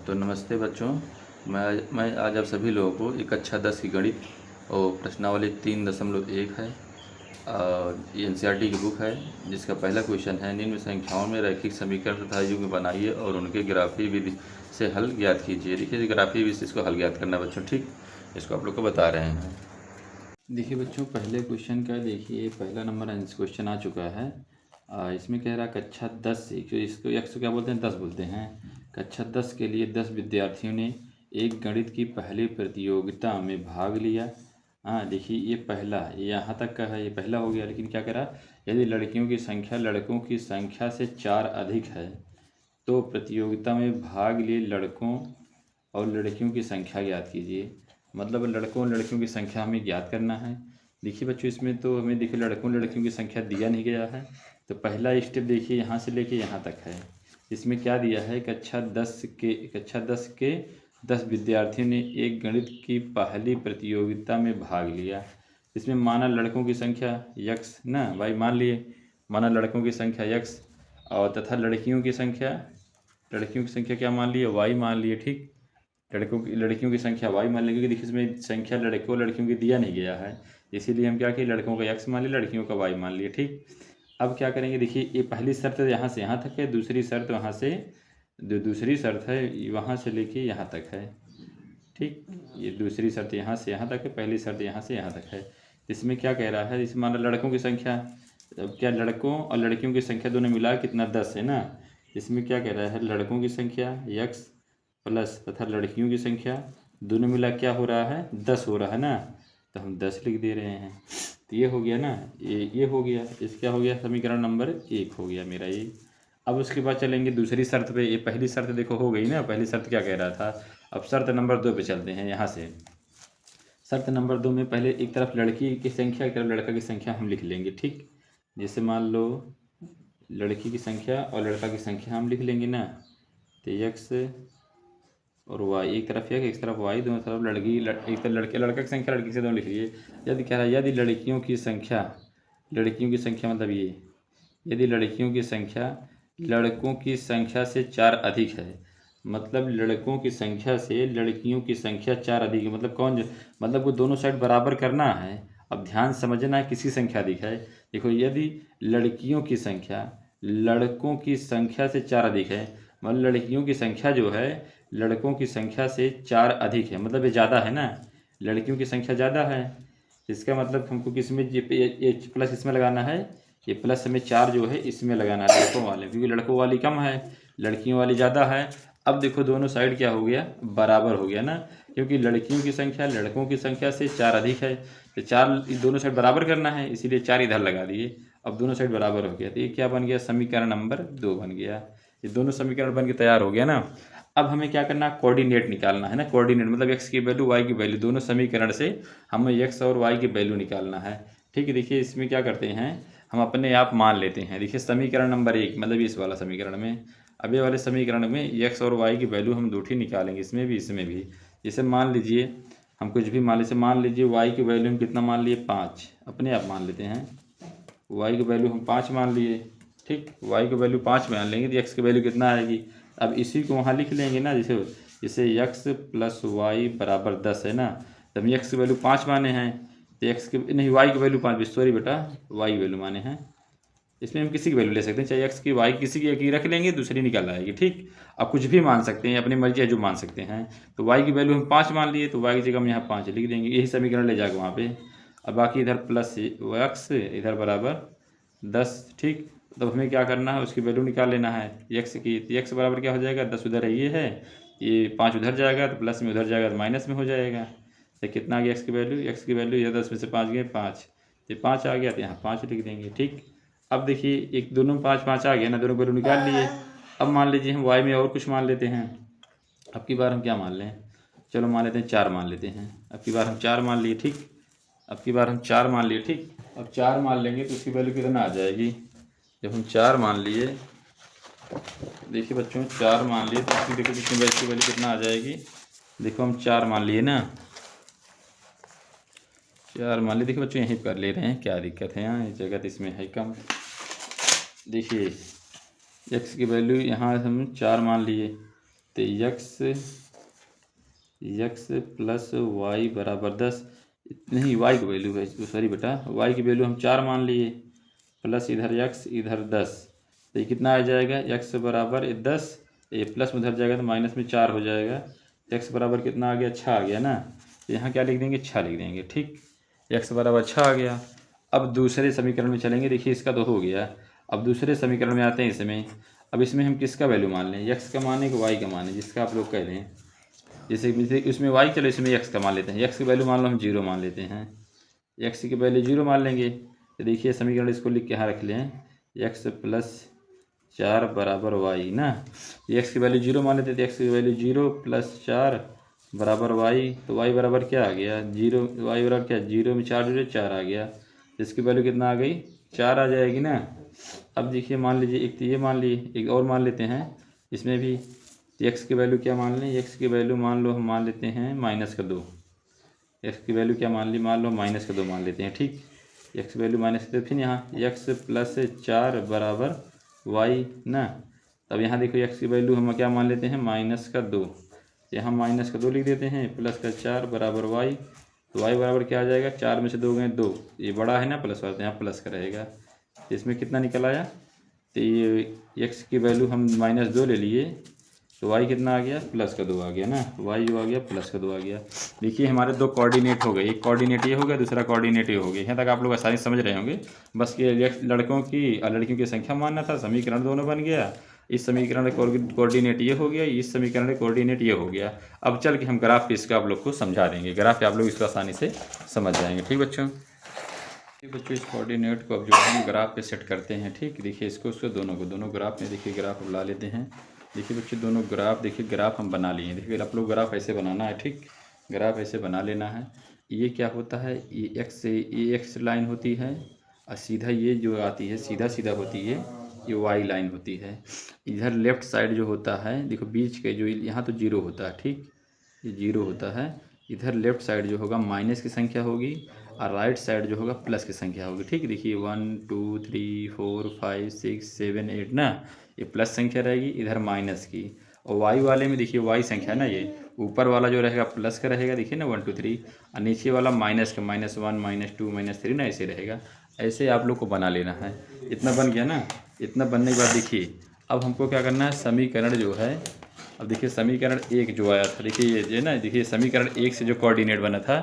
तो नमस्ते बच्चों। मैं आज आप सभी लोगों को एक कक्षा 10 की गणित और प्रश्नावली 3.1 है और ये एनसीईआरटी की बुक है, जिसका पहला क्वेश्चन है निम्न संख्याओं में रैखिक समीकरण तथा युग्म बनाइए और उनके ग्राफीय विधि से हल ज्ञात कीजिए। देखिए ग्राफीय विधि से इसको हल ज्ञात करना बच्चों, ठीक, इसको आप लोग को बता रहे हैं। देखिए बच्चों, पहले क्वेश्चन का देखिए पहला नंबर क्वेश्चन आ चुका है। इसमें कह रहा कक्षा 10 इसको एक्स क्या बोलते हैं, 10 बोलते हैं। कक्षा 10 के लिए 10 विद्यार्थियों ने एक गणित की पहली प्रतियोगिता में भाग लिया। देखिए ये पहला, यहाँ तक का है, ये पहला हो गया। लेकिन क्या कह रहा, यदि लड़कियों की संख्या लड़कों की संख्या से 4 अधिक है तो प्रतियोगिता में भाग लिए लड़कों और लड़कियों की संख्या ज्ञात कीजिए। मतलब लड़कों और लड़कियों की संख्या हमें ज्ञात करना है। देखिए बच्चों, इसमें तो हमें देखिए लड़कों लड़कियों की संख्या दिया नहीं गया है, तो पहला स्टेप देखिए यहाँ से लेके यहाँ तक है। इसमें क्या दिया है, कक्षा 10 के 10 विद्यार्थियों ने एक गणित की पहली प्रतियोगिता में भाग लिया। इसमें माना लड़कों की संख्या यक्स ना भाई, मान लिए, माना लड़कों की संख्या यक्स और तथा लड़कियों की संख्या क्या मान लिए, वाई मान लिए। ठीक, लड़कियों की संख्या वाई मान लेंगे, क्योंकि देखिए इसमें संख्या लड़कों लड़कियों की दिया नहीं गया है, इसीलिए हम क्या किए, लड़कों का एक्स मान लिया, लड़कियों का वाई मान लिया। ठीक, अब क्या करेंगे, देखिए ये पहली शर्त यहाँ से यहाँ तक है, दूसरी शर्त वहाँ से, जो दूसरी शर्त है वहाँ से लेके यहाँ तक है। ठीक, ये दूसरी शर्त यहाँ से यहाँ तक है, पहली शर्त यहाँ से यहाँ तक है। इसमें क्या कह रहा है, इसमें मान लो लड़कों की संख्या, अब क्या लड़कों और लड़कियों की संख्या दोनों मिला कितना, 10 है ना। इसमें क्या कह रहा है, लड़कों की संख्या यक्स प्लस तथा लड़कियों की संख्या दोनों मिला क्या हो रहा है, 10 हो रहा है ना, तो हम 10 लिख दे रहे हैं। तो ये हो गया ना, ये हो गया, इस क्या हो गया, समीकरण नंबर 1 हो गया मेरा ये। अब उसके बाद चलेंगे दूसरी शर्त पे। ये पहली शर्त देखो हो गई ना, पहली शर्त क्या कह रहा था। अब शर्त नंबर 2 पे चलते हैं। यहाँ से शर्त नंबर 2 में पहले एक तरफ लड़की की संख्या, एक तरफ लड़का की संख्या हम लिख लेंगे। ठीक, जैसे मान लो लड़की की संख्या और लड़का की संख्या हम लिख लेंगे ना, तो एक्स और वाई, एक तरफ एक तरफ वाई, दोनों तरफ लड़की, एक तरफ लड़के लड़का की संख्या लड़की से दोनों लिख लिए। यदि क्या है, यदि लड़कियों की संख्या मतलब ये, यदि लड़कियों की संख्या लड़कों की संख्या से 4 अधिक है, मतलब लड़कों की संख्या से लड़कियों की संख्या 4 अधिक है, मतलब कौन, मतलब वो दोनों साइड बराबर करना है। अब ध्यान समझना है, किसी संख्या अधिक है। देखो यदि लड़कियों की संख्या लड़कों की संख्या से 4 अधिक है, मतलब लड़कियों की संख्या जो है लड़कों की संख्या से 4 अधिक है, मतलब ये ज़्यादा है ना, लड़कियों की संख्या ज़्यादा है। इसका मतलब हमको किसमें, ये प्लस इसमें लगाना है, ये प्लस हमें 4 जो है इसमें लगाना है लड़कों वाले, क्योंकि लड़कों वाली कम है, लड़कियों वाली ज़्यादा है। अब देखो दोनों साइड क्या हो गया, बराबर हो गया ना, क्योंकि लड़कियों की संख्या लड़कों की संख्या से 4 अधिक है, तो 4 दोनों साइड बराबर करना है, इसीलिए 4 इधर लगा दिए। अब दोनों साइड बराबर हो गया, तो ये क्या बन गया, समीकरण नंबर 2 बन गया। ये दोनों समीकरण बन के तैयार हो गया ना। अब हमें क्या करना, कोऑर्डिनेट निकालना है ना, कोऑर्डिनेट मतलब एक्स की वैल्यू वाई की वैल्यू, दोनों समीकरण से हमें एक्स और वाई की वैल्यू निकालना है। ठीक है, देखिए इसमें क्या करते हैं, हम अपने आप मान लेते हैं। देखिए समीकरण नंबर 1 मतलब इस वाला समीकरण में, अब ये वाले समीकरण में एक्स और वाई की वैल्यू हम दूठी निकालेंगे, इसमें भी इसमें भी। जैसे मान लीजिए हम कुछ भी मान, जैसे मान लीजिए वाई की वैल्यू हम कितना मान लिए, 5, अपने आप मान लेते हैं, वाई की वैल्यू हम 5 मान लिए। ठीक, वाई की वैल्यू 5 मान लेंगे तो एक्स की वैल्यू कितना आएगी। अब इसी को वहाँ लिख लेंगे ना, जैसे जैसे एक्स प्लस वाई बराबर 10 है ना, तब एक्स की वैल्यू 5 माने हैं, तो एक्स की नहीं, वाई की वैल्यू 5, सॉरी बेटा, वाई की वैल्यू माने हैं। इसमें हम किसी की वैल्यू ले सकते हैं, चाहे एक्स की वाई किसी की एक ही रख लेंगे, दूसरी निकल आएगी। ठीक, अब कुछ भी मान सकते हैं, अपनी मर्जी है जो मान सकते हैं। तो वाई की वैल्यू हम 5 मान लिए, तो वाई की जगह हम यहाँ 5 लिख देंगे, यही समीकरण ले जाकर वहाँ पे। अब बाकी इधर प्लस एक्स, इधर बराबर 10। ठीक, तब हमें क्या करना है, उसकी वैल्यू निकाल लेना है एक्स की। तो एक्स बराबर क्या हो जाएगा, 10 उधर है, ये 5 उधर जाएगा, तो प्लस में उधर जाएगा तो माइनस में हो जाएगा। तो कितना आ गया एक्स की वैल्यू, ये 10 में से 5 गए 5, तो 5 आ गया, तो यहाँ 5 लिख देंगे। ठीक, अब देखिए एक दोनों में 5 5 आ गया ना, दोनों वैल्यू निकाल लिए। अब मान लीजिए हम वाई में और कुछ मान लेते हैं। अब की बार हम क्या मान लें, चलो मान लेते हैं 4 मान लेते हैं। अब की बार हम 4 मान लिए। ठीक, अब की बार हम 4 मान लिए। ठीक, अब 4 मान लेंगे तो उसकी वैल्यू कितना आ जाएगी, जब हम 4 मान लिए, देखिए बच्चों 4 मान लिए तो इसकी देखो कितनी वैल्यू कितना आ जाएगी। देखो हम 4 मान लिए ना, 4 मान लिए, देखिए बच्चों यहीं कर ले रहे हैं, क्या दिक्कत है, यहाँ जगह तो इसमें है कम। देखिए एक्स की वैल्यू यहाँ हम 4 मान लिए, तो यक्स प्लस वाई बराबर 10, नहीं वाई की वैल्यू है, सॉरी बेटा, वाई की वैल्यू हम 4 मान लिए, प्लस इधर यक्स इधर 10, तो ये कितना आ जाएगा, यक्स बराबर 10, ये प्लस में उधर जाएगा तो माइनस में 4 हो जाएगा, यक्स बराबर कितना आ गया, 6 आ गया ना। तो यहाँ क्या लिख देंगे, 6 लिख देंगे। ठीक, यक्स बराबर 6 आ गया। अब दूसरे समीकरण में चलेंगे, देखिए इसका तो हो गया। अब दूसरे समीकरण में आते हैं इसमें। अब इसमें हम किसका वैल्यू मान लें, यक्स का माने कि वाई का माने, जिसका आप लोग कह रहे हैं। जैसे इसमें वाई, चलो इसमें यक्स का मान लेते हैं, यक्स की वैल्यू मान लो हम 0 मान लेते हैं, यक्स की वैल्यू 0 मान लेंगे। तो देखिए समीकरण इसको लिख के यहाँ रख लें, यक्स प्लस 4 बराबर वाई ना, यक्स की वैल्यू 0 मान लेते हैं, तो यक्स की वैल्यू 0 प्लस 4 बराबर वाई, तो वाई बराबर क्या आ गया, 0, वाई बराबर क्या, 0 में 4 0 4 आ गया, इसकी वैल्यू कितना आ गई, 4 आ जाएगी ना। अब देखिए मान लीजिए एक तो ये मान लिए, एक और मान लेते हैं इसमें भी, एक्स की वैल्यू क्या मान लें, एक्स की वैल्यू मान लो हम मान लेते हैं -2, एक्स की वैल्यू क्या मान ली, मान लो -2 मान लेते हैं। ठीक, एक्स की वैल्यू -2, फिर यहाँ एक्स प्लस 4 बराबर वाई ना। तब यहाँ देखो एक्स की वैल्यू हम क्या मान लेते हैं, -2, यहाँ -2 लिख देते हैं, प्लस का 4 बराबर वाई, तो वाई बराबर क्या आ जाएगा, 4 में से 2 गए 2, ये बड़ा है ना प्लस वाला, तो यहाँ प्लस का रहेगा। इसमें कितना निकल आया, तो ये एक्स की वैल्यू हम -2 ले लिए, तो वाई कितना आ गया, +2 आ गया ना, वाई जो आ गया +2 आ गया। देखिए हमारे 2 कोऑर्डिनेट हो गए, एक कोऑर्डिनेट ये हो गया, दूसरा कोऑर्डिनेट ये हो गया। यहाँ तक आप लोग आसानी से समझ रहे होंगे। बस ये लड़कों की और लड़कियों की संख्या मानना था, समीकरण दोनों बन गया, इस समीकरण का कोऑर्डिनेट ये हो गया, इस समीकरण का कोऑर्डिनेट ये हो गया। अब चल के हम ग्राफ पे इसका आप लोग को समझा देंगे, ग्राफ पे आप लोग इसको आसानी से समझ जाएंगे। ठीक बच्चों, इस कोऑर्डिनेट को अब जो हम ग्राफ पे सेट करते हैं। ठीक, देखिए इसको दोनों ग्राफ में, देखिए ग्राफ बुला लेते हैं। देखिए बच्चों दोनों ग्राफ, देखिए ग्राफ हम बना लिए। देखिए आप लोग ग्राफ ऐसे बनाना है। ठीक, ग्राफ ऐसे बना लेना है। ये क्या होता है, ये एक्स लाइन होती है, और सीधा ये जो आती है सीधा सीधा होती है, ये वाई लाइन होती है। इधर लेफ्ट साइड जो होता है, देखो बीच के जो यहाँ तो 0 होता है। ठीक, ये 0 होता है। इधर लेफ्ट साइड जो होगा माइनस की संख्या होगी, और राइट साइड जो होगा प्लस की संख्या होगी। ठीक, देखिए 1 2 3 4 5 6 7 8 ना, ये प्लस संख्या रहेगी, इधर माइनस की। और वाई वाले में देखिए वाई संख्या ना, ये ऊपर वाला जो रहेगा प्लस का रहेगा, देखिए ना 1 2 3, और नीचे वाला माइनस का, -1 -2 -3 ना, ऐसे रहेगा। ऐसे आप लोग को बना लेना है। इतना बन गया ना, इतना बनने के बाद देखिए अब हमको क्या करना है, समीकरण जो है, अब देखिए समीकरण 1 जो आया था, देखिए ये ना, देखिए समीकरण 1 से जो कोऑर्डिनेट बना था,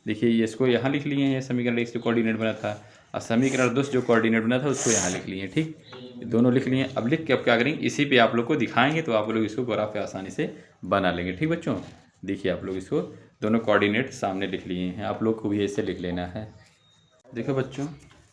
देखिए ये इसको यहाँ लिख लिए हैं, समीकरण 1 से जो कोऑर्डिनेट बना था, और समीकरण 2 से जो कोऑर्डिनेट बना था उसको यहाँ लिख लिए। ठीक, दोनों लिख लिए। अब लिख के अब क्या करेंगे, इसी पे आप लोग को दिखाएंगे, तो आप लोग इसको ग्राफ पे आसानी से बना लेंगे। ठीक बच्चों, देखिए आप लोग इसको दोनों कोऑर्डिनेट सामने लिख लिए हैं, आप लोग को भी ऐसे लिख लेना है। देखो बच्चों,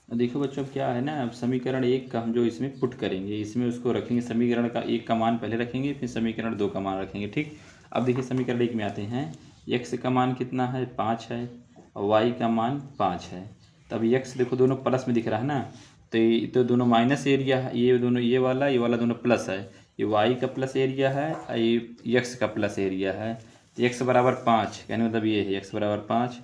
अब क्या है ना, अब समीकरण 1 का हम जो इसमें पुट करेंगे, इसमें उसको रखेंगे, समीकरण का 1 का मान पहले रखेंगे, फिर समीकरण 2 का मान रखेंगे। ठीक, अब देखिए समीकरण 1 में आते हैं, एक्स का मान कितना है, 5 है, और वाई का मान 5 है। तब एक्स देखो दोनों प्लस में दिख रहा है ना, तो ये तो दोनों माइनस एरिया है, ये दोनों ये वाला दोनों प्लस है, ये वाई का प्लस एरिया है, और ये एक्स का प्लस एरिया है। तो एक्स बराबर 5, कहने मतलब ये है एक्स बराबर 5,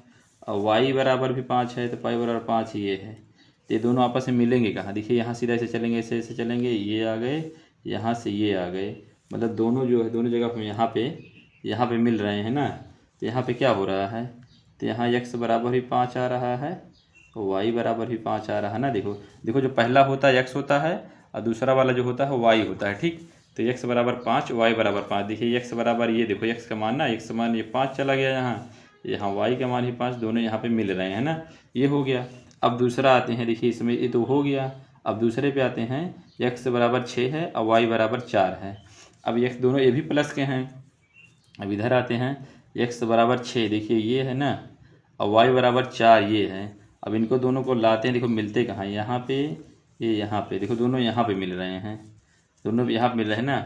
और वाई बराबर भी 5 है, तो पाई बराबर 5 ये है। तो ये दोनों आपस में मिलेंगे कहाँ, देखिए यहाँ सीधा ऐसे चलेंगे, ऐसे ऐसे चलेंगे, ये आ गए, यहाँ से ये आ गए, मतलब दोनों जो है दोनों जगह यहाँ पे मिल रहे हैं ना। तो यहाँ पे क्या हो रहा है, तो यहाँ x बराबर भी 5 आ रहा है, और y बराबर भी 5 आ रहा है ना। देखो जो पहला होता है x होता है, और दूसरा वाला जो होता है y होता है। ठीक, तो x बराबर 5 y बराबर 5, देखिए x बराबर, ये देखो x का मान ना, x का मान ये 5 चला गया, यहाँ y का मान ही 5, दोनों यहाँ पे मिल रहे हैं ना, ये हो गया। अब दूसरा आते हैं, देखिए इसमें ये तो हो गया। अब दूसरे पे आते हैं, x बराबर 6 है और y बराबर 4 है। अब x दोनों ये भी प्लस के हैं। अब इधर आते हैं, x बराबर 6, देखिए ये है ना, और y बराबर 4 ये है। अब इनको दोनों को लाते हैं, देखो मिलते कहाँ, यहाँ पे, ये यहाँ पे, देखो दोनों यहाँ पे मिल रहे हैं, दोनों यहाँ पे मिल रहे हैं ना।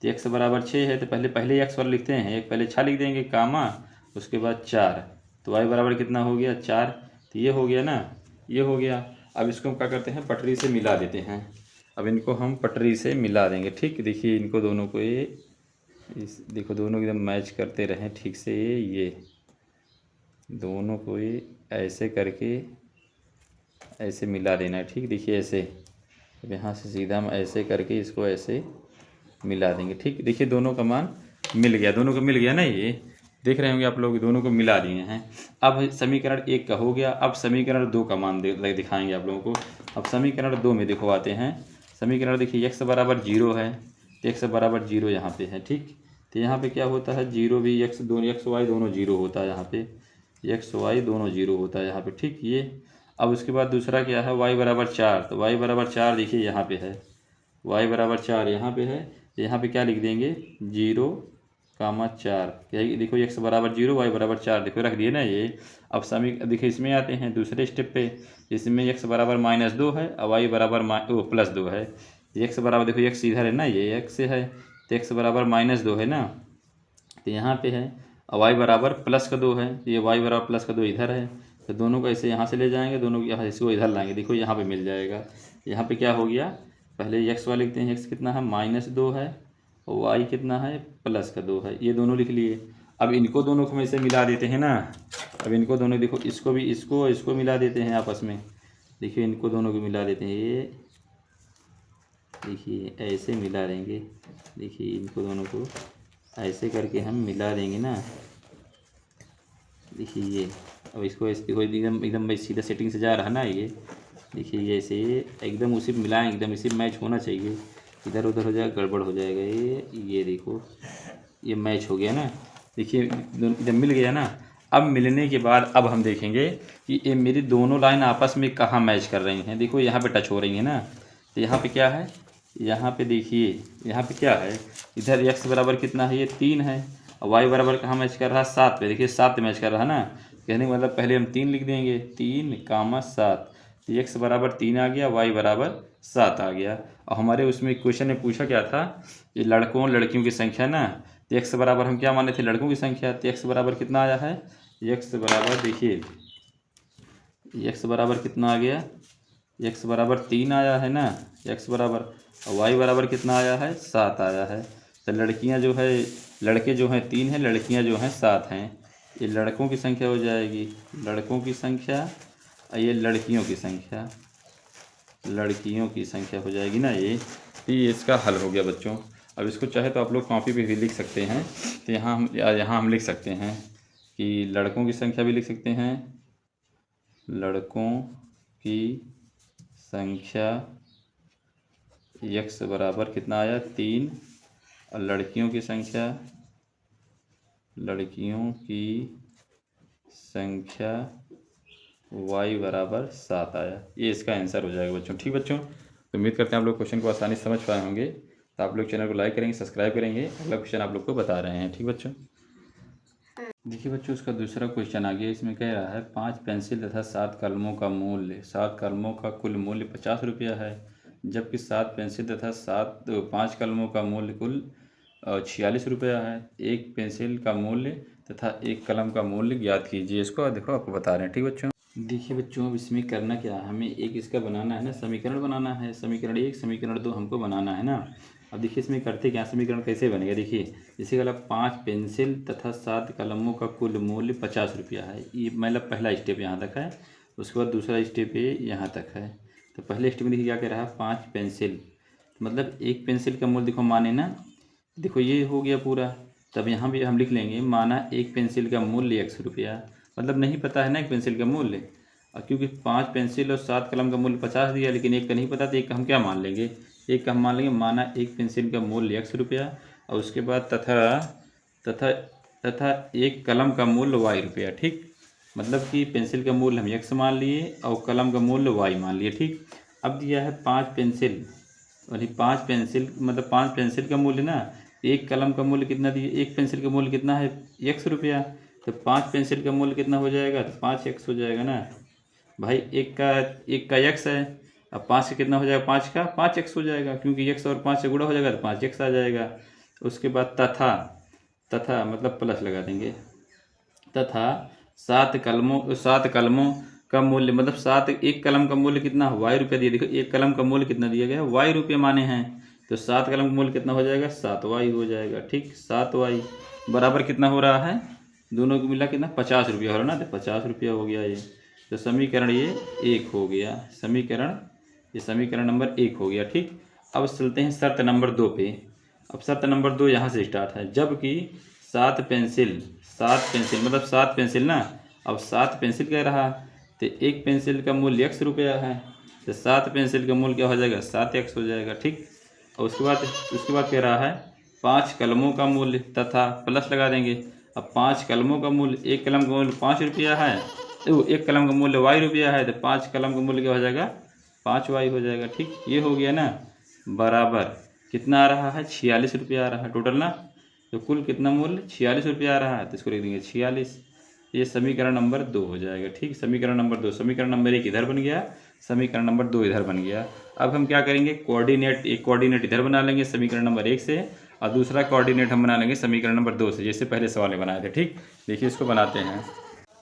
तो x बराबर 6 है, तो पहले x वाला लिखते हैं, एक पहले 6 लिख देंगे कामा, उसके बाद 4, तो y बराबर कितना हो गया, 4। तो ये हो गया ना, ये हो गया। अब इसको हम क्या करते हैं, पटरी से मिला देते हैं। अब इनको हम पटरी से मिला देंगे। ठीक, देखिए इनको दोनों को ये देखो दोनों एकदम मैच करते रहें ठीक से, ये दोनों को ये ऐसे करके ऐसे मिला देना है। ठीक, देखिए ऐसे, अब यहाँ से सीधा हम ऐसे करके इसको ऐसे मिला देंगे। ठीक, देखिए दोनों का मान मिल गया, दोनों को मिल गया ना, ये देख रहे होंगे आप लोग, दोनों को मिला दिए हैं। अब समीकरण 1 का हो गया। अब समीकरण 2 का मान दिखाएंगे आप लोगों को। अब समीकरण 2 में दिखवाते हैं। समीकरण देखिए x बराबर 0 है, x बराबर 0 यहाँ पे है, ठीक। तो यहाँ पे क्या होता है, 0 भी x, दोनों x y दोनों 0 होता है यहाँ पे, x y दोनों 0 होता है यहाँ पे, ठीक। ये अब उसके बाद दूसरा क्या है, y बराबर 4। तो y बराबर 4 देखिए यहाँ पे है, y बराबर 4 यहाँ पे है। यहाँ पे क्या लिख देंगे, 0,4। देखो x बराबर 0, y बराबर 4, देखो रख दिए ना ये। अब देखिए इसमें आते हैं दूसरे स्टेप पे। इसमें x बराबर -2 है और y बराबर +2 है। x बराबर, देखो x इधर है ना, ये x है, तो x बराबर -2 है ना, तो यहाँ पे है। और y बराबर +2 है, ये y बराबर +2 इधर है। तो दोनों को ऐसे यहाँ से ले जाएंगे, दोनों को यहाँ इसको इधर लाएंगे, देखो यहाँ पे मिल जाएगा। यहाँ पे क्या हो गया, पहले x वाले लिखते हैं, x कितना है -2 है और y कितना है +2 है, ये दोनों लिख लिए। अब इनको दोनों को हम ऐसे मिला देते हैं ना। अब इनको दोनों देखो, इसको भी इसको मिला देते हैं आपस में। देखिए इनको दोनों को मिला देते हैं, ये देखिए ऐसे मिला देंगे। देखिए इनको दोनों को ऐसे करके हम मिला देंगे ना, देखिए ये। अब इसको देखो एकदम एकदम सीधा सेटिंग से जा रहा है ना ये, देखिए ये ऐसे एकदम उसी मिलाएं, एकदम इसी मैच होना चाहिए। इधर उधर हो जाएगा, गड़बड़ हो जाएगा ये देखो ये मैच हो गया ना, देखिए एकदम मिल गया ना। अब मिलने के बाद अब हम देखेंगे कि ये मेरी दोनों लाइन आपस में कहाँ मैच कर रही हैं। देखो यहाँ पे टच हो रही है ना, तो यहाँ पे क्या है, यहाँ पे देखिए यहाँ पे क्या है, इधर x बराबर कितना है, ये 3 है। और y बराबर कहाँ मैच कर रहा है, 7 पे, देखिए 7 पे मैच कर रहा है ना। कहने का मतलब पहले हम 3 लिख देंगे, 3,7, तो x बराबर 3 आ गया, y बराबर 7 आ गया। और हमारे उसमें क्वेश्चन में पूछा क्या था, ये लड़कों लड़कियों की संख्या ना, तो x बराबर हम क्या माने थे, लड़कों की संख्या। तो x बराबर कितना आया है, x बराबर देखिए x बराबर कितना आ गया, x बराबर 3 आया है ना, x बराबर, और y बराबर कितना आया है, 7 आया है। तो लड़कियां जो है, लड़के जो हैं 3 हैं, लड़कियां जो हैं 7 हैं। ये लड़कों की संख्या हो जाएगी, लड़कों की संख्या, और ये लड़कियों की संख्या, लड़कियों की संख्या हो जाएगी ना ये। तो ये इसका हल हो गया बच्चों। अब इसको चाहे तो आप लोग कॉपी पे भी लिख सकते हैं। तो यहाँ हम लिख सकते हैं कि लड़कों की संख्या भी लिख सकते हैं, लड़कों की संख्या x बराबर कितना आया, 3, और लड़कियों की संख्या, लड़कियों की संख्या y बराबर 7 आया। ये इसका आंसर हो जाएगा बच्चों, ठीक बच्चों। तो उम्मीद करते हैं आप लोग क्वेश्चन को आसानी से समझ पाए होंगे। तो आप लोग चैनल को लाइक करेंगे, सब्सक्राइब करेंगे। अगला क्वेश्चन आप लोग को बता रहे हैं, ठीक बच्चों। देखिए बच्चों, उसका दूसरा क्वेश्चन आ गया। इसमें कह रहा है 5 पेंसिल तथा 7 कलमों का मूल्य, 7 कलमों का कुल मूल्य 50 रुपया है, जबकि 7 पेंसिल तथा 5 कलमों का मूल्य कुल 46 रुपया है। एक पेंसिल का मूल्य तथा एक कलम का मूल्य ज्ञात कीजिए। इसको देखो आपको बता रहे हैं, ठीक बच्चों। देखिए बच्चों, अब इसमें करना क्या है, हमें एक इसका बनाना है ना, समीकरण बनाना है। समीकरण 1 समीकरण 2 हमको बनाना है ना। अब देखिए इसमें करते क्या, समीकरण कैसे बनेगा, देखिए जैसे कि 5 पेंसिल तथा 7 कलमों का कुल मूल्य 50 रुपया है। ये मतलब पहला स्टेप यहाँ तक है। उसके बाद दूसरा स्टेप ये यहाँ तक है। तो पहले स्टेप में देखिए क्या कह रहा है, 5 पेंसिल, मतलब एक पेंसिल का मूल्य देखो माने ना, देखो ये हो गया पूरा। तब यहाँ भी हम लिख लेंगे, माना एक पेंसिल का मूल्य 100 रुपया, मतलब नहीं पता है ना एक पेंसिल का मूल्य। और क्योंकि 5 पेंसिल और 7 कलम का मूल्य 50 दिया, लेकिन एक का नहीं पता, तो एक का हम क्या मान लेंगे, एक का हम मान लेंगे माना एक पेंसिल का मूल्य 100 रुपया, और उसके बाद तथा तथा तथा एक कलम का मूल्य y रुपया, ठीक। मतलब कि पेंसिल का मूल्य हम x मान लिए और कलम का मूल्य y मान लिए, ठीक। अब दिया है 5 पेंसिल, और ये 5 पेंसिल मतलब 5 पेंसिल का मूल्य ना, एक कलम का मूल्य कितना दिए, एक पेंसिल का मूल्य कितना है 100 रुपया। तो 5 पेंसिल का मूल्य कितना हो जाएगा, तो 5x हो जाएगा ना भाई। एक का x है, अब 5 का कितना हो जाएगा, 5 का 5x हो जाएगा, क्योंकि x और 5 से गुणा हो जाएगा तो 5x आ जाएगा। उसके बाद तथा मतलब प्लस लगा देंगे, तथा 7 कलमों का मूल्य, मतलब 7, एक कलम का मूल्य कितना y रुपया दिया। देखो एक कलम का मूल्य कितना दिया गया है, y रुपये माने हैं। तो 7 कलम का मूल्य कितना हो जाएगा, 7y हो जाएगा, ठीक। 7y बराबर कितना हो रहा है, दोनों को मिला कितना 50 रुपया हो रहा है ना, तो 50 रुपया हो गया ये। तो समीकरण ये 1 हो गया, समीकरण नंबर 1 हो गया, ठीक। अब चलते हैं शर्त नंबर 2 पे। अब शर्त नंबर 2 यहाँ से स्टार्ट है, जबकि 7 पेंसिल मतलब 7 पेंसिल ना। अब 7 पेंसिल कह रहा, तो एक पेंसिल का मूल्य x रुपया है, तो 7 पेंसिल का मूल्य क्या हो जाएगा, 7x हो जाएगा। ठीक। और उसके बाद कह रहा है 5 कलमों का मूल्य तथा प्लस लगा देंगे। अब 5 कलमों का मूल्य, एक कलम का मूल्य 5 रुपया है, तो एक कलम का मूल्य y रुपया है, तो 5 कलम का मूल्य क्या हो जाएगा, 5y हो जाएगा। ठीक, ये हो गया ना। बराबर कितना आ रहा है, 46 रुपया आ रहा है टोटल ना। तो कुल कितना मूल्य, 46 रुपया आ रहा है, तो इसको लिख देंगे 46। ये समीकरण नंबर 2 हो जाएगा। ठीक, समीकरण नंबर 2, समीकरण नंबर 1 इधर बन गया, समीकरण नंबर 2 इधर बन गया। अब हम क्या करेंगे, कोऑर्डिनेट, एक कोऑर्डिनेट इधर बना लेंगे समीकरण नंबर 1 से, और दूसरा कोऑर्डिनेट हम बना लेंगे समीकरण नंबर 2 से, जैसे पहले सवाल में बनाए थे। ठीक, देखिए इसको बनाते हैं।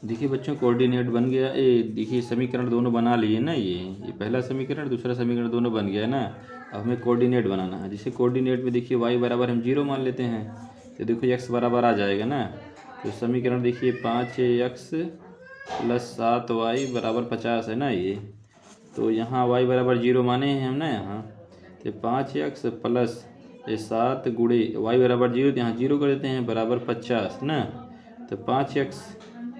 देखिए बच्चों, कोऑर्डिनेट बन गया। देखिए समीकरण दोनों बना लिए ना, ये पहला समीकरण दूसरा समीकरण दोनों बन गया ना। अब हमें कोऑर्डिनेट बनाना है। जैसे कोऑर्डिनेट में देखिए y बराबर हम 0 मान लेते हैं, तो देखो x बराबर आ जाएगा ना। तो समीकरण देखिए 5x + 7y बराबर 50 है ना ये। तो यहाँ y बराबर 0 माने हैं हम ना यहाँ, तो 5x प्लस 7 गुणे y बराबर 0, तो यहाँ 0 कर देते हैं, बराबर 50 ना। तो 5x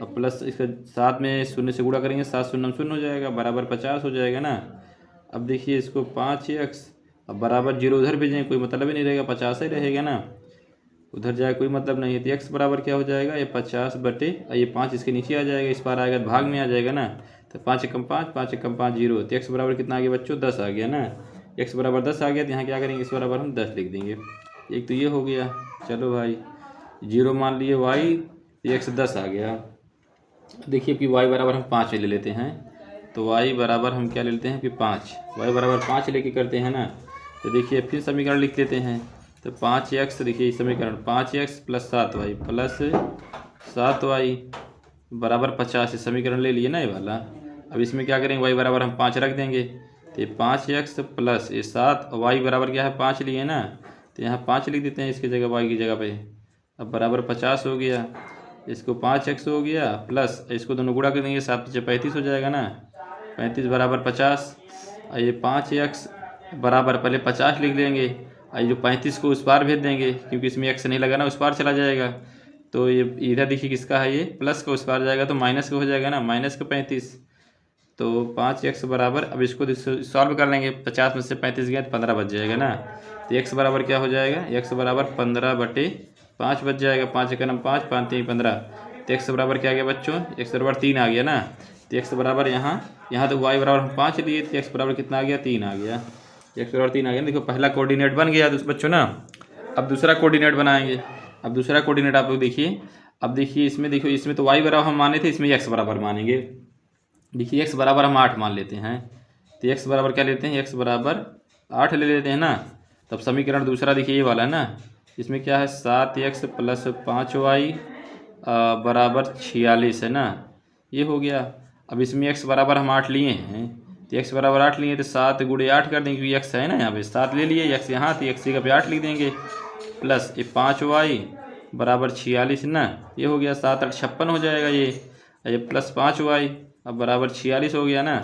अब प्लस इसका 7 में 0 से गुणा करेंगे, 7 शून्य 0 हो जाएगा, बराबर 50 हो जाएगा ना। अब देखिए इसको 5x अब बराबर 0 उधर भेजें, कोई मतलब ही नहीं रहेगा, 50 ही रहेगा ना, उधर जाए कोई मतलब नहीं है। तो x बराबर क्या हो जाएगा, ये 50 बटे ये 5 इसके नीचे आ जाएगा, इस बार आएगा भाग में आ जाएगा ना। तो 5 एकम 5, 5 एकम 5 0, तो x बराबर कितना आ गया बच्चों, 10 आ गया ना। x बराबर 10 आ गया, तो यहाँ क्या करेंगे, इस बराबर हम 10 लिख देंगे। एक तो ये हो गया। चलो भाई 0 मान लिए y, x 10 आ गया। देखिए कि y बराबर हम 5 ले लेते हैं, तो y बराबर हम क्या ले लेते हैं कि 5, y बराबर 5 लेके करते हैं ना। तो देखिए फिर समीकरण लिख लेते हैं, तो 5x, देखिए समीकरण 5x + 7y प्लस 7y बराबर 50, समीकरण ले लिए ना ये वाला। अब इसमें क्या करेंगे, y बराबर हम 5 रख देंगे, तो 5x प्लस 7, y बराबर क्या है 5 लिए ना, तो यहाँ 5 लिख देते हैं इसकी जगह, y की जगह पे। अब बराबर 50 हो गया, इसको 5x हो गया, प्लस इसको दोनों गुणा कर देंगे, 7 × 35 हो जाएगा ना, 35 बराबर 50। और ये 5x बराबर पहले 50 लिख लेंगे, और जो 35 को उस पार भेज देंगे, क्योंकि इसमें x नहीं लगा ना, उस पार चला जाएगा। तो ये इधर देखिए किसका है, ये प्लस का उस पार जाएगा, तो माइनस का हो जाएगा ना, माइनस का 35। तो 5x बराबर, अब इसको सॉल्व कर लेंगे, 50 में से 35 गया तो 15 बच जाएगा ना। तो x बराबर क्या हो जाएगा, x बराबर 15/5 बच जाएगा, 5 एकम 5, 5 3 15। तो x बराबर क्या आ गया बच्चों, x बराबर 3 आ गया ना। तो x बराबर यहाँ तो y बराबर हम 5 लिए, तो x बराबर कितना आ गया, 3 आ गया, x बराबर 3 आ गया। देखो पहला कोऑर्डिनेट बन गया बच्चों ना। अब दूसरा कोऑर्डिनेट बनाएंगे। अब दूसरा कोऑर्डिनेट आप लोग देखिए, अब देखिए इसमें देखो, इसमें तो y बराबर हम माने थे, इसमें x बराबर मानेंगे। देखिए x बराबर हम 8 मान लेते हैं, तो x बराबर क्या लेते हैं, x बराबर 8 ले लेते हैं ना। तब समीकरण दूसरा देखिए ये वाला है ना, इसमें क्या है 7x + 5y बराबर 46 है ना, ये हो गया। अब इसमें x बराबर हम 8 लिए हैं, तो x बराबर 8 लिए, तो 7 × 8 कर देंगे, क्योंकि x है ना यहाँ पे, 7 ले लिए, x यहाँ, तो x जगह पे 8 लिख देंगे, प्लस ये 5y बराबर 46 ना, ये हो गया। 7 8 56 हो जाएगा ये प्लस 5y अब बराबर 46 हो गया ना।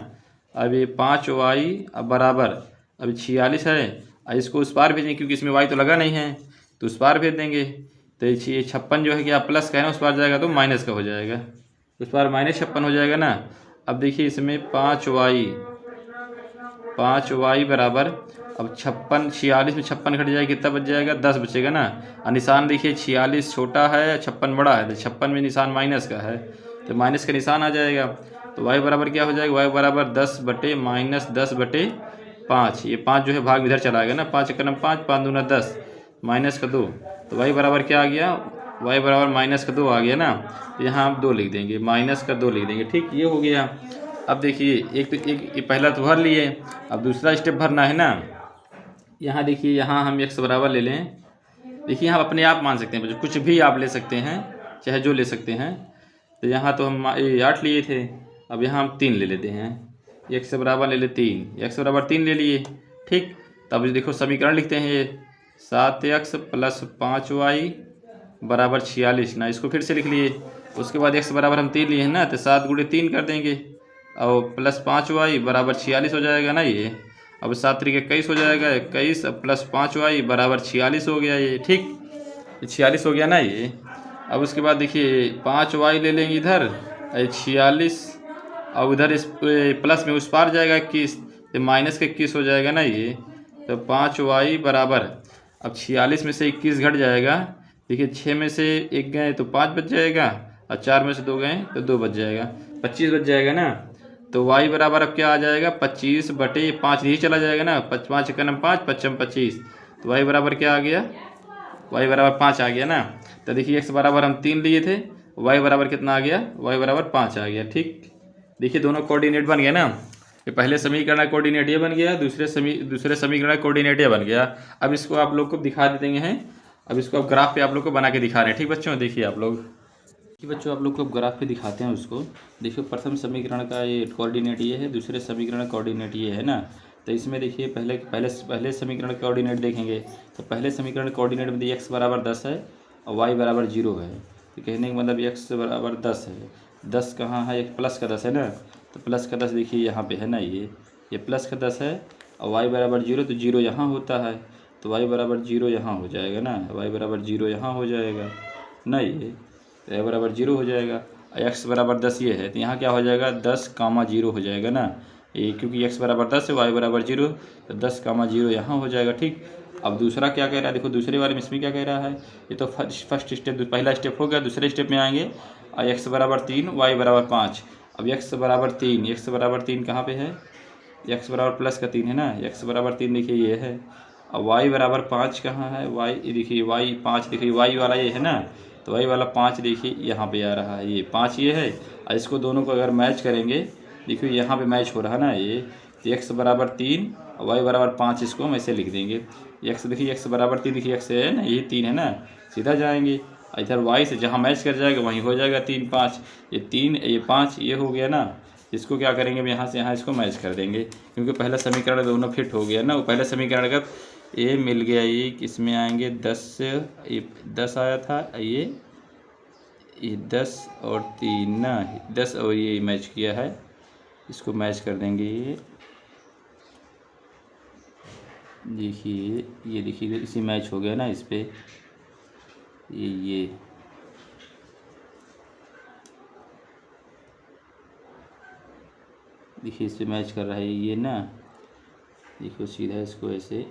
अब ये 5y अब बराबर अब 46 है, और इसको उस पार भेजेंगे, क्योंकि इसमें y तो लगा नहीं है, तो उस पार भेज देंगे। तो ये 56 जो है कि आप प्लस का है ना, उस पार जाएगा तो माइनस का हो जाएगा, उस पार -56 हो जाएगा ना। अब देखिए इसमें 5y बराबर, अब 56, 46 में 56 घट जाएगा, कितना बच जाएगा, 10 बचेगा ना। और निशान देखिए 46 छोटा है, 56 बड़ा है, तो 56 में निशान माइनस का है, तो माइनस का निशान आ जाएगा। तो y बराबर क्या हो जाएगा, y बराबर 10/-10/5। ये 5 जो है भाग इधर चला गया ना, 5 एकम 5, 5 दूना 10, -2। तो y बराबर क्या आ गया, y बराबर -2 आ गया ना। तो यहाँ आप 2 लिख देंगे, -2 लिख देंगे। ठीक, ये हो गया। अब देखिए एक ये पहला तो भर लिए, अब दूसरा स्टेप भरना है ना। यहाँ देखिए, यहाँ हम x बराबर ले लें। देखिए यहाँ अपने आप मान सकते हैं बच्चों, कुछ भी आप ले सकते हैं, चाहे जो ले सकते हैं। तो यहाँ तो हम 8 लिए थे, अब यहाँ हम 3 ले लेते हैं, x बराबर ले ले 3, x बराबर 3 ले लिए। ठीक, तब देखो समीकरण लिखते हैं, ये 7x + 5y बराबर 46 ना, इसको फिर से लिख लिए। उसके बाद x बराबर हम 3 लिए हैं ना, तो 7 × 3 कर देंगे, और प्लस 5y बराबर 46 हो जाएगा ना ये। अब 7 तरीके 21 हो जाएगा, 21 प्लस 5y बराबर 46 हो गया ये, ठीक, 46 हो गया ना ये। अब उसके बाद देखिए 5y ले लेंगे इधर, 46, और उधर इस प्लस में उस पार जाएगा 21, तो माइनस का 21 हो जाएगा ना ये। तो 5y बराबर, अब 46 में से 21 घट जाएगा, देखिए 6 में से 1 गए तो 5 बच जाएगा, और 4 में से 2 गए तो 2 बच जाएगा, 25 बच जाएगा ना। तो y बराबर अब क्या आ जाएगा, 25/5 यही चला जाएगा ना, 5 का 5, 25, तो y बराबर क्या आ गया, y बराबर 5 आ गया ना। तो देखिए x बराबर हम 3 लिए थे, y बराबर कितना आ गया, y बराबर 5 आ गया, ठीक। देखिए दोनों कोऑर्डिनेट बन गया ना, ये पहले समीकरण का कोऑर्डिनेट ये बन गया, दूसरे समीकरण का कोऑर्डिनेट ये बन गया। अब इसको आप लोग को दिखा देते हैं, अब इसको अब ग्राफ पे आप लोग को बना के दिखा रहे हैं, ठीक बच्चों। देखिए आप लोग, कि बच्चों आप लोग को ग्राफ पे दिखाते हैं उसको। देखिए प्रथम समीकरण का ये कोऑर्डिनेट ये है, दूसरे समीकरण का कोऑर्डिनेट ये है ना। तो इसमें देखिए पहले समीकरण का कोऑर्डिनेट देखेंगे, तो पहले समीकरण कोऑर्डिनेट में x बराबर 10 है और y बराबर 0 है। तो कहने का मतलब x बराबर 10 है, 10 कहाँ है, एक प्लस का 10 है ना, तो प्लस का 10 देखिए यहाँ पे है ना, ये प्लस का 10 है, और y बराबर 0, तो 0 यहाँ होता है, तो y बराबर 0 यहाँ हो जाएगा ना, y बराबर 0 यहाँ हो जाएगा ना, ये तो y बराबर 0 हो जाएगा। x बराबर 10 ये है, तो यहाँ क्या हो जाएगा, 10,0 हो जाएगा ना, ये क्योंकि x बराबर 10 है, y बराबर 0, तो 10,0 यहाँ हो जाएगा, ठीक। अब दूसरा क्या कह रहा है, देखो दूसरे वाले में इसमें क्या कह रहा है, ये तो फर्स्ट स्टेप, पहला स्टेप हो गया। दूसरे स्टेप में आएंगे, और x बराबर 3, y बराबर 5। अब x बराबर 3 कहाँ पे है, x बराबर प्लस का 3 है ना, x बराबर 3 देखिए ये है, और y बराबर 5 कहाँ है, y देखिए y 5, देखिए y वाला ये है ना, तो y वाला 5 देखिए यहाँ पे आ रहा है, ये 5 ये है, और इसको दोनों को अगर मैच करेंगे, देखिए यहाँ पे मैच हो रहा है ना ये, तो x बराबर 3 और y बराबर 5, इसको हम ऐसे लिख देंगे। x देखिए x बराबर 3, देखिए x है ना, ये 3 है ना, सीधा जाएंगे, इधर y से जहाँ मैच कर जाएगा वहीं हो जाएगा 3, 5, ये 3 ये 5 ये हो गया ना। इसको क्या करेंगे, अब यहाँ से यहाँ इसको मैच कर देंगे, क्योंकि पहला समीकरण दोनों फिट हो गया ना। वो पहला समीकरण का ये मिल गया, ये किसमें आएंगे, 10 ये 10 आया था, ये 10 और 3 ना, 10 और ये मैच किया है, इसको मैच कर देंगे। ये देखिए, ये देखिए इसी मैच हो गया ना इस पे, ये देखिए इस पे मैच कर रहा है ये ना, देखो सीधा इसको ऐसे,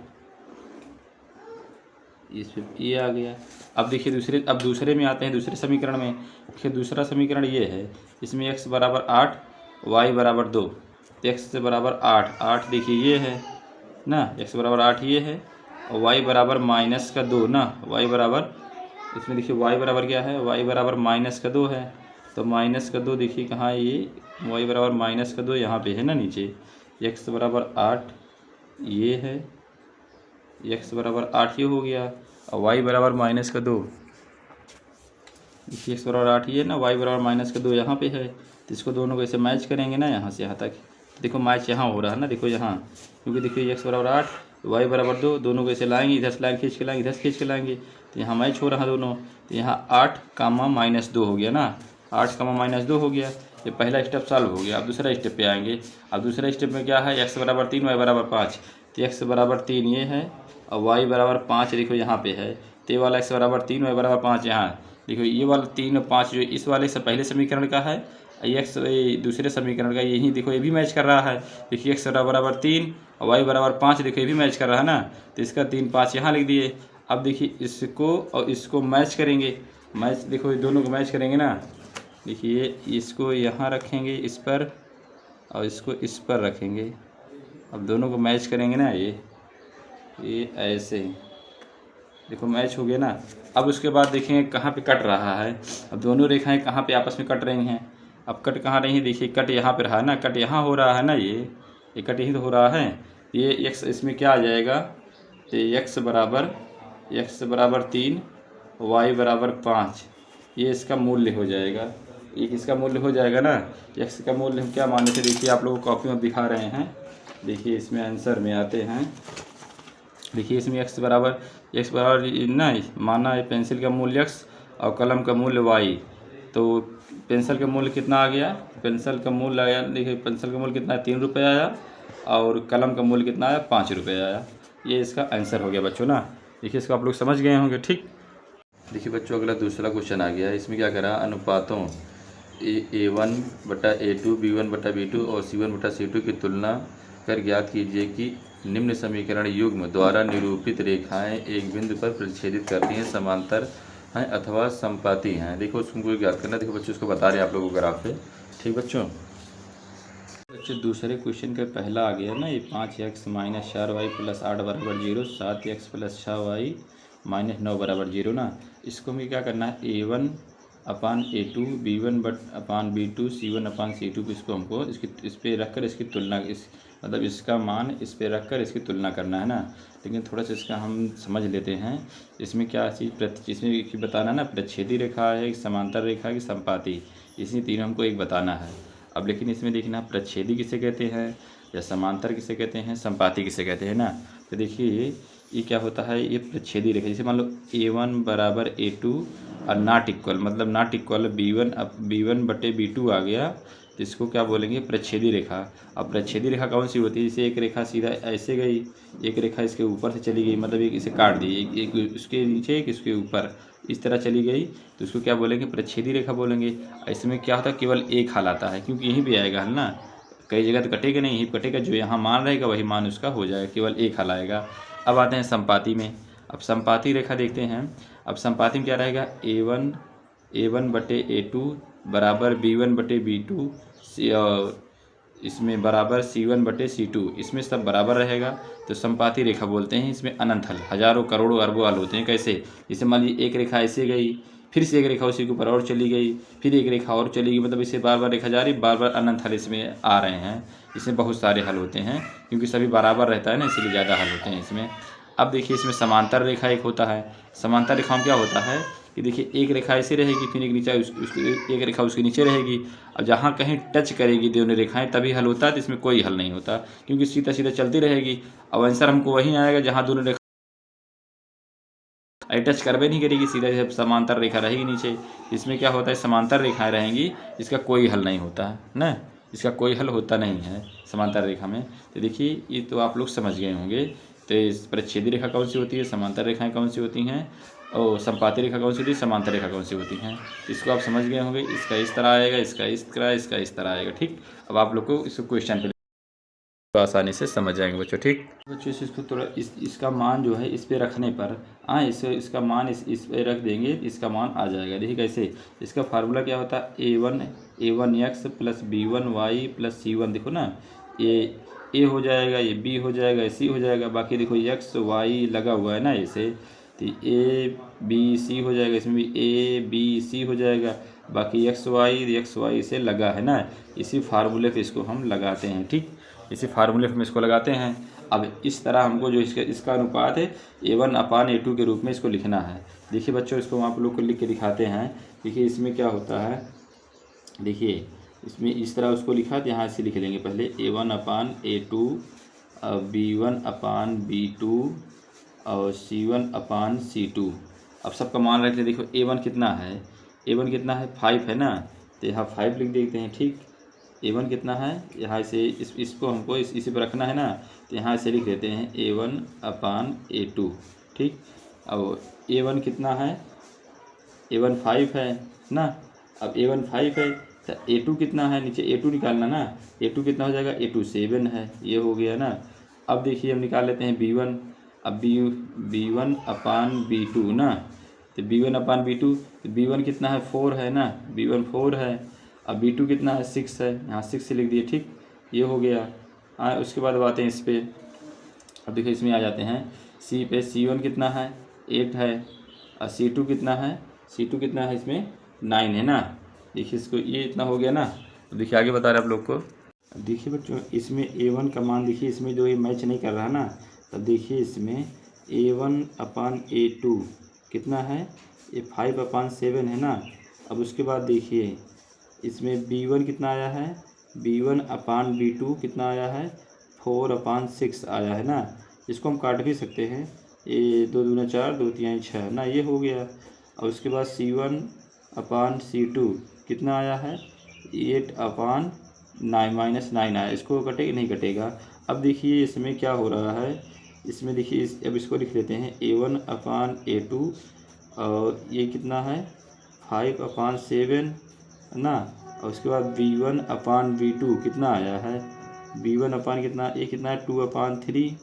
इस पे ये आ गया। अब देखिए अब दूसरे में आते हैं, दूसरे समीकरण में। देखिए दूसरा समीकरण ये है, इसमें x बराबर 8, y बराबर 2, तो x से बराबर 8 देखिए ये है ना, x बराबर 8 ये है, और y बराबर -2 ना, y बराबर, इसमें देखिए y बराबर क्या है, y बराबर -2 है, तो -2 देखिए कहाँ है ये, y बराबर -2 यहाँ पे है ना नीचे, x बराबर 8 ये है, x बराबर 8 ये हो गया, और y बराबर -2, देखिए x बराबर 8 ये ना, y बराबर -2 यहाँ पे है, तो इसको दोनों को ऐसे मैच करेंगे ना यहाँ से यहाँ तक, देखो मैच यहाँ हो रहा है ना, देखो यहाँ, क्योंकि देखिए x बराबर 8 y बराबर 2, दोनों को ऐसे लाएंगे, इधर से लाइन खींच के लाएंगे, इधर से खींच के लाएंगे, तो यहाँ मैच हो रहा है दोनों, तो यहाँ 8, -2 हो गया ना, 8, -2 हो गया। ये पहला स्टेप सॉल्व हो गया। अब दूसरा स्टेप पे आएंगे। अब दूसरे स्टेप में क्या है, x बराबर 3 y बराबर 5, तो x बराबर 3 ये है और y बराबर 5 देखो यहाँ पे है, तो ये वाला x बराबर 3 y बराबर 5 यहाँ, देखो ये वाला 3 और 5 जो इस वाले से पहले समीकरण का है, x दूसरे समीकरण का, यही देखो ये भी मैच कर रहा है, देखिए x बराबर 3 और y बराबर 5 देखो ये भी मैच कर रहा है ना, तो इसका 3, 5 यहाँ लिख दिए। अब देखिए इसको और इसको मैच करेंगे, मैच देखो ये दोनों को मैच करेंगे ना, देखिए इसको यहाँ रखेंगे इस पर और इसको इस पर रखेंगे, अब दोनों को मैच करेंगे ना, ये ऐसे देखो मैच हो गया ना। अब उसके बाद देखेंगे कहाँ पे कट रहा है, अब दोनों रेखाएं कहाँ पे आपस में कट रही हैं, अब कट कहाँ रही है, देखिए कट यहाँ पे रहा ना, कट यहाँ हो रहा है ना, ये कट यही तो हो रहा है, ये x इसमें क्या आ जाएगा, ये x बराबर 3 y बराबर 5, ये इसका मूल्य हो जाएगा, ये किसका मूल्य हो जाएगा ना, x का मूल्य हम क्या माने थे, देखिए आप लोगों को कॉपी में दिखा रहे हैं, देखिए इसमें आंसर में आते हैं, देखिए इसमें x बराबर ना माना है पेंसिल का मूल्य x और कलम का मूल्य y, तो पेंसिल का मूल्य कितना आ गया, पेंसिल का मूल्य आया, देखिए पेंसिल का मूल्य कितना है, 3 रुपये आया, और कलम का मूल्य कितना आया, 5 रुपये आया। ये इसका आंसर हो गया बच्चों ना। देखिए इसको आप लोग समझ गए होंगे। ठीक, देखिए बच्चों, अगला दूसरा क्वेश्चन आ गया है। इसमें क्या करा, अनुपातों A1/A2, B1/B2 और C1/C2 की तुलना कर ज्ञात कीजिए कि निम्न समीकरण युग्म द्वारा निरूपित रेखाएं एक बिंदु पर प्रतिच्छेदित करती हैं, समांतर हैं अथवा समपाती हैं। देखो उसको ज्ञात करना। देखो बच्चों, उसको बता रहे हैं आप लोगों को ग्राफ पे। ठीक बच्चों, दूसरे क्वेश्चन का पहला आ गया ना, ये 5x - 4y + 8 = 0, 7x + 6y - 9 = 0 ना। इसको हमें क्या करना है, A1/A2, B1/B2, C1/C2 इसको हमको इस पर रख कर इसकी तुलना, मतलब इसका मान इस पर रख कर इसकी तुलना करना है ना। लेकिन थोड़ा सा इसका हम समझ लेते हैं। इसमें क्या चीज़, इसमें बताना ना, प्रच्छेदी रेखा है, समांतर रेखा की समपाती, इसी तीनों हमको एक बताना है। अब लेकिन इसमें देखना, प्रच्छेदी किसे कहते हैं या समांतर किसे कहते हैं, समपाती किसे कहते हैं ना। तो देखिए ये क्या होता है, ये प्रच्छेदी रेखा। जैसे मान लो A1 = A2 और नॉट इक्वल, मतलब नॉट इक्वल B1/B2 आ गया, तो इसको क्या बोलेंगे, प्रच्छेदी रेखा। अब प्रच्छेदी रेखा कौन सी होती है, जैसे एक रेखा सीधा ऐसे गई, एक रेखा इसके ऊपर से चली गई, मतलब एक इसे काट दी, एक उसके नीचे एक इसके ऊपर, इस तरह चली गई, तो उसको क्या बोलेंगे, प्रच्छेदी रेखा बोलेंगे। इसमें क्या होता है, केवल एक हल आता है, क्योंकि यहीं पे आएगा हल ना, कई जगह तो कटेगा नहीं, यहीं कटेगा, जो यहाँ मान रहेगा वही मान उसका हो जाएगा, केवल एक हल आएगा। अब आते हैं संपाती में। अब संपाती रेखा देखते हैं। अब संपाती में क्या रहेगा, A1/A2 = B1/B2, इसमें बराबर C1/C2, इसमें सब बराबर रहेगा, तो संपाती रेखा बोलते हैं। इसमें अनंत हल, हजारों करोड़ों अरबों हल होते हैं। कैसे, जैसे मान लीजिए एक रेखा ऐसे गई, फिर से एक रेखा उसी के ऊपर और चली गई, फिर एक रेखा और चली गई, मतलब इसे बार बार रेखा जा रही, बार बार अनंत हल इसमें आ रहे हैं। इसमें बहुत सारे हल होते हैं, क्योंकि सभी बराबर रहता है ना, इसीलिए ज़्यादा हल होते हैं इसमें। अब देखिए इसमें समांतर रेखा एक होता है। समांतर रेखा में क्या होता है कि देखिए एक रेखा ऐसे रहेगी, फिर एक नीचे एक रेखा उसके नीचे रहेगी, और जहाँ कहीं टच करेगी दोनों रेखाएं तभी हल होता है, तो इसमें कोई हल नहीं होता, क्योंकि सीधा सीधा चलती रहेगी। अब आंसर हमको वही आएगा जहाँ दोनों रेखा टच करवे नहीं करेगी, सीधा जब समांतर रेखा रहेगी नीचे। इसमें क्या होता है, समांतर रेखाएं रहेंगी, इसका कोई हल नहीं होता है ना, इसका कोई हल होता नहीं है समांतर रेखा में। तो देखिए ये तो आप लोग समझ गए होंगे। तो इस प्रच्छेदी रेखा कौन सी होती है, समांतर रेखाएं कौन सी होती हैं, और संपाती रेखा कौन सी होती है, समांतर रेखा कौन सी होती हैं, इसको आप समझ गए होंगे। इसका इस तरह आएगा, इसका इस तरह, इसका इस तरह आएगा। ठीक, अब आप लोग को इसको क्वेश्चन पे तो आसानी से समझ जाएंगे बच्चों। ठीक बच्चों, इसको थोड़ा इसका मान जो है इस पे रखने पर, हाँ इसका मान इस पे रख देंगे, इसका मान आ जाएगा। देखिए कैसे, इसका फार्मूला क्या होता है, A1x + B1y + C1। देखो ना, ये A हो जाएगा, ये B हो जाएगा, ये C हो जाएगा, बाकी देखो x y लगा हुआ है ना ऐसे, तो A B C हो जाएगा, इसमें भी A B C हो जाएगा, बाकी x y से लगा है ना, इसी फार्मूले पे इसको हम लगाते हैं। ठीक, इसी फार्मूले में इसको लगाते हैं। अब इस तरह हमको जो इसका अनुपात है A1/A2 के रूप में इसको लिखना है। देखिए बच्चों, इसको आप लोग को लिख के दिखाते हैं। देखिए इसमें क्या होता है, देखिए इसमें इस तरह उसको लिखा, तो यहाँ से लिख लेंगे पहले A1/A2, B1/B2 और C1/C2। अब सबका मान रख लें। देखो A1 कितना है, A1 कितना है, 5 है ना, तो यहाँ 5 लिख देते हैं। ठीक, A1 कितना है, यहाँ से इसको हमको इसी पर रखना है ना, तो यहाँ से लिख देते हैं A1/A2। ठीक, अब A1 कितना है, A1 5 है ना। अब A1 5 है, तो A2 कितना है, नीचे A2 निकालना ना, A2 कितना हो जाएगा, A2 7 है, ये हो गया ना। अब देखिए हम निकाल लेते हैं B1। अब B1/B2 ना, तो B1/B2, तो B1 कितना है, 4 है ना, B1 4 है। अब B2 कितना है, 6 है, यहाँ 6 से लिख दिए। ठीक, ये हो गया। हाँ, उसके बाद आते हैं इस पर। अब देखिए इसमें आ जाते हैं C पे। C1 कितना है, 8 है, और C2 कितना है, C2 कितना है, इसमें 9 है ना। देखिए इसको, ये इतना हो गया ना। तो देखिए आगे बता रहे आप लोग को। अब देखिए बच्चों, इसमें A1 का मान देखिए, इसमें जो ये मैच नहीं कर रहा ना, तब देखिए इसमें A1/A2 कितना है, ये 5/7 है ना। अब उसके बाद देखिए इसमें B1 कितना आया है, B1/B2 कितना आया है, 4/6 आया है ना। इसको हम काट भी सकते हैं, ये 2 दूना 4, 2 तिहाई 6 ना, ये हो गया। और उसके बाद C1/C2 कितना आया है, 8/9 -9 आया, इसको कटेगा नहीं कटेगा। अब देखिए इसमें क्या हो रहा है, इसमें देखिए अब इसको लिख लेते हैं A1/A2 और ये कितना है 5/7 ना, और उसके बाद B1/B2 कितना आया है, B1 अपान कितना, ये कितना है 2/3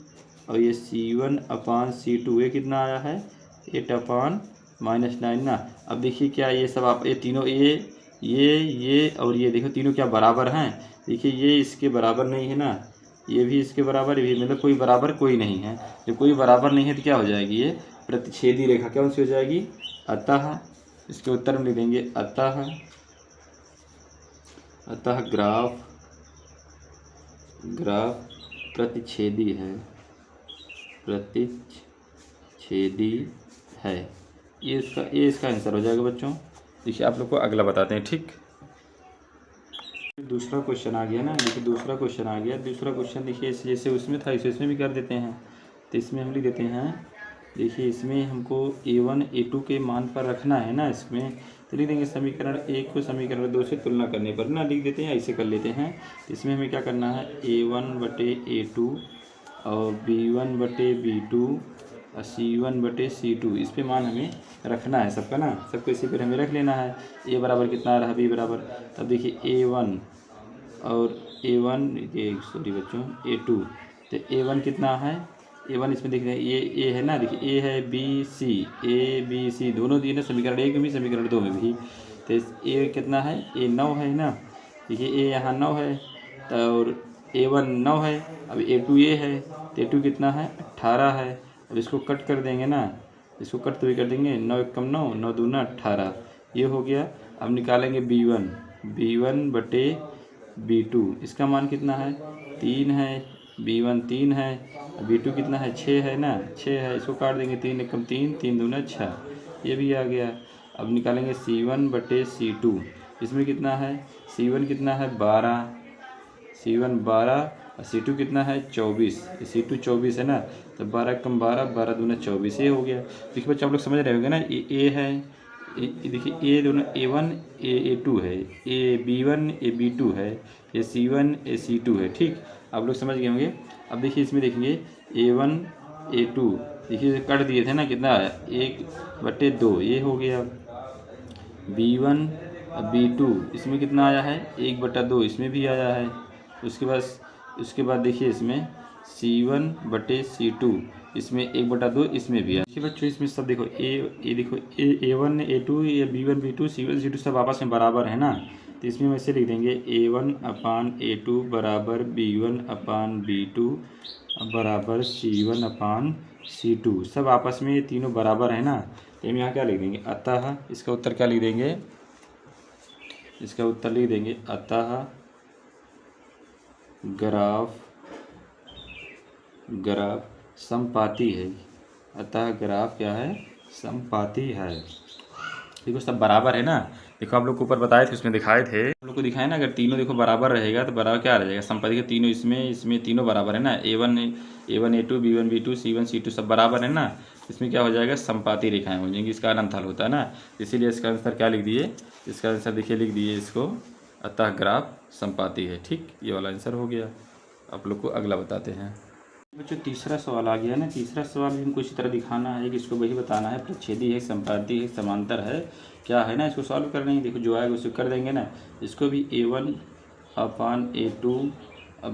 और ये C1/C2 ये कितना आया है 8/-9 ना। अब देखिए क्या ये सब आप ये तीनों ये और ये देखो तीनों क्या बराबर हैं। देखिए ये इसके बराबर नहीं है ना, ये भी इसके बराबर, ये भी, मतलब कोई बराबर कोई नहीं है। जब कोई बराबर नहीं है तो क्या हो जाएगी, ये प्रतिच्छेदी रेखा कौन सी हो जाएगी। अतः इसके उत्तर में लिख देंगे अतः ग्राफ प्रतिच्छेदी है, ये इसका आंसर हो जाएगा बच्चों। देखिए आप लोग को अगला बताते हैं, ठीक। दूसरा क्वेश्चन आ गया ना, देखिए दूसरा क्वेश्चन आ गया। दूसरा क्वेश्चन देखिए जैसे उसमें था इसे इसमें भी कर देते हैं। तो इसमें हम लिख देते हैं, देखिए इसमें हमको A1 A2 के मान पर रखना है ना, इसमें तो लिख देंगे समीकरण 1 को समीकरण 2 से तुलना करने पर ना लिख देते हैं, ऐसे कर लेते हैं। तो इसमें हमें क्या करना है A1/A2 और B1/B2 और C1/C2 इस पे मान हमें रखना है सबका ना, सबको इसी पर हमें रख लेना है। A बराबर कितना रहा, B बराबर, तब देखिए A1 और A1 ये सॉरी बच्चों A2, तो A1 कितना है, A1 इसमें देख रहे हैं ये A है ना, देखिए A है A B C दोनों दिए ना, समीकरण 1 में भी समीकरण 2 में भी। तो A कितना है, A 9 है ना, देखिए A यहाँ 9 है और A1 9 है, अब A2 ये है तो A2 कितना है 18 है। अब इसको कट कर देंगे ना, इसको कट तो भी कर देंगे, 9 एकम 9, 9 दूना 18, ये हो गया। अब निकालेंगे B1/B2, इसका मान कितना है 3 है, B1 3 है, B2 कितना है 6 है ना, 6 है, इसको काट देंगे 3 एकम 3, 3 दूना 6, ये भी आ गया। अब निकालेंगे C1/C2, इसमें कितना है C1 कितना है 12, C1 12 और C2 कितना है 24, C2 24 है ना, तो 12 एकम 12, 12 दूना 24, ये हो गया। देखिए बच्चे आप लोग समझ रहे होंगे ना, ये A है, देखिए ए दोनों A1 A2 है, ए B1 B2 है, ये C1 C2 है, ठीक, आप लोग समझ गए होंगे। अब देखिए इसमें देखेंगे A1 A2, देखिए कट दिए थे ना, कितना है 1/2, ये हो गया। B1 B2 इसमें कितना आया है 1/2, इसमें भी आया है। उसके बाद देखिए इसमें C1/C2 इसमें 1/2, इसमें भी है। देखिए बच्चों इसमें सब देखो ये देखो A1 A2 ये B1 B2 C1 C2 सब आपस में बराबर है ना, तो इसमें वैसे लिख देंगे A1/A2 बराबर B1/B2 बराबर C1/C2, सब आपस में ये तीनों बराबर है ना, तो हम यहाँ क्या लिख देंगे अतः, इसका उत्तर क्या लिख देंगे, इसका उत्तर लिख देंगे अतः ग्राफ समपाती है, अतः ग्राफ क्या है समपाती है। देखो सब बराबर है ना, देखो आप लोग को ऊपर बताए थे उसमें दिखाए थे, आप लोग को दिखाए ना, अगर तीनों देखो बराबर रहेगा तो बराबर क्या रहेगा समपाती के, तीनों इसमें तीनों बराबर है ना, A1 A2 B1 B2 C1 C2 सब बराबर है ना, इसमें क्या हो जाएगा समपाती रेखाएं हो जाएंगी, इसका अनंत होता है ना, इसीलिए इसका आंसर क्या लिख दिए, इसका आंसर देखिए लिख दिए इसको अतः ग्राफ समपाती है, ठीक, ये वाला आंसर हो गया। आप लोग को अगला बताते हैं बच्चों, तीसरा सवाल आ गया ना। तीसरा सवाल भी हमको इसी तरह दिखाना है कि इसको वही बताना है, प्रतिच्छेदी है, संपाती है, समांतर है, क्या है ना, इसको सॉल्व करना है। देखो जो आएगा उसको कर देंगे ना, इसको भी A1/A2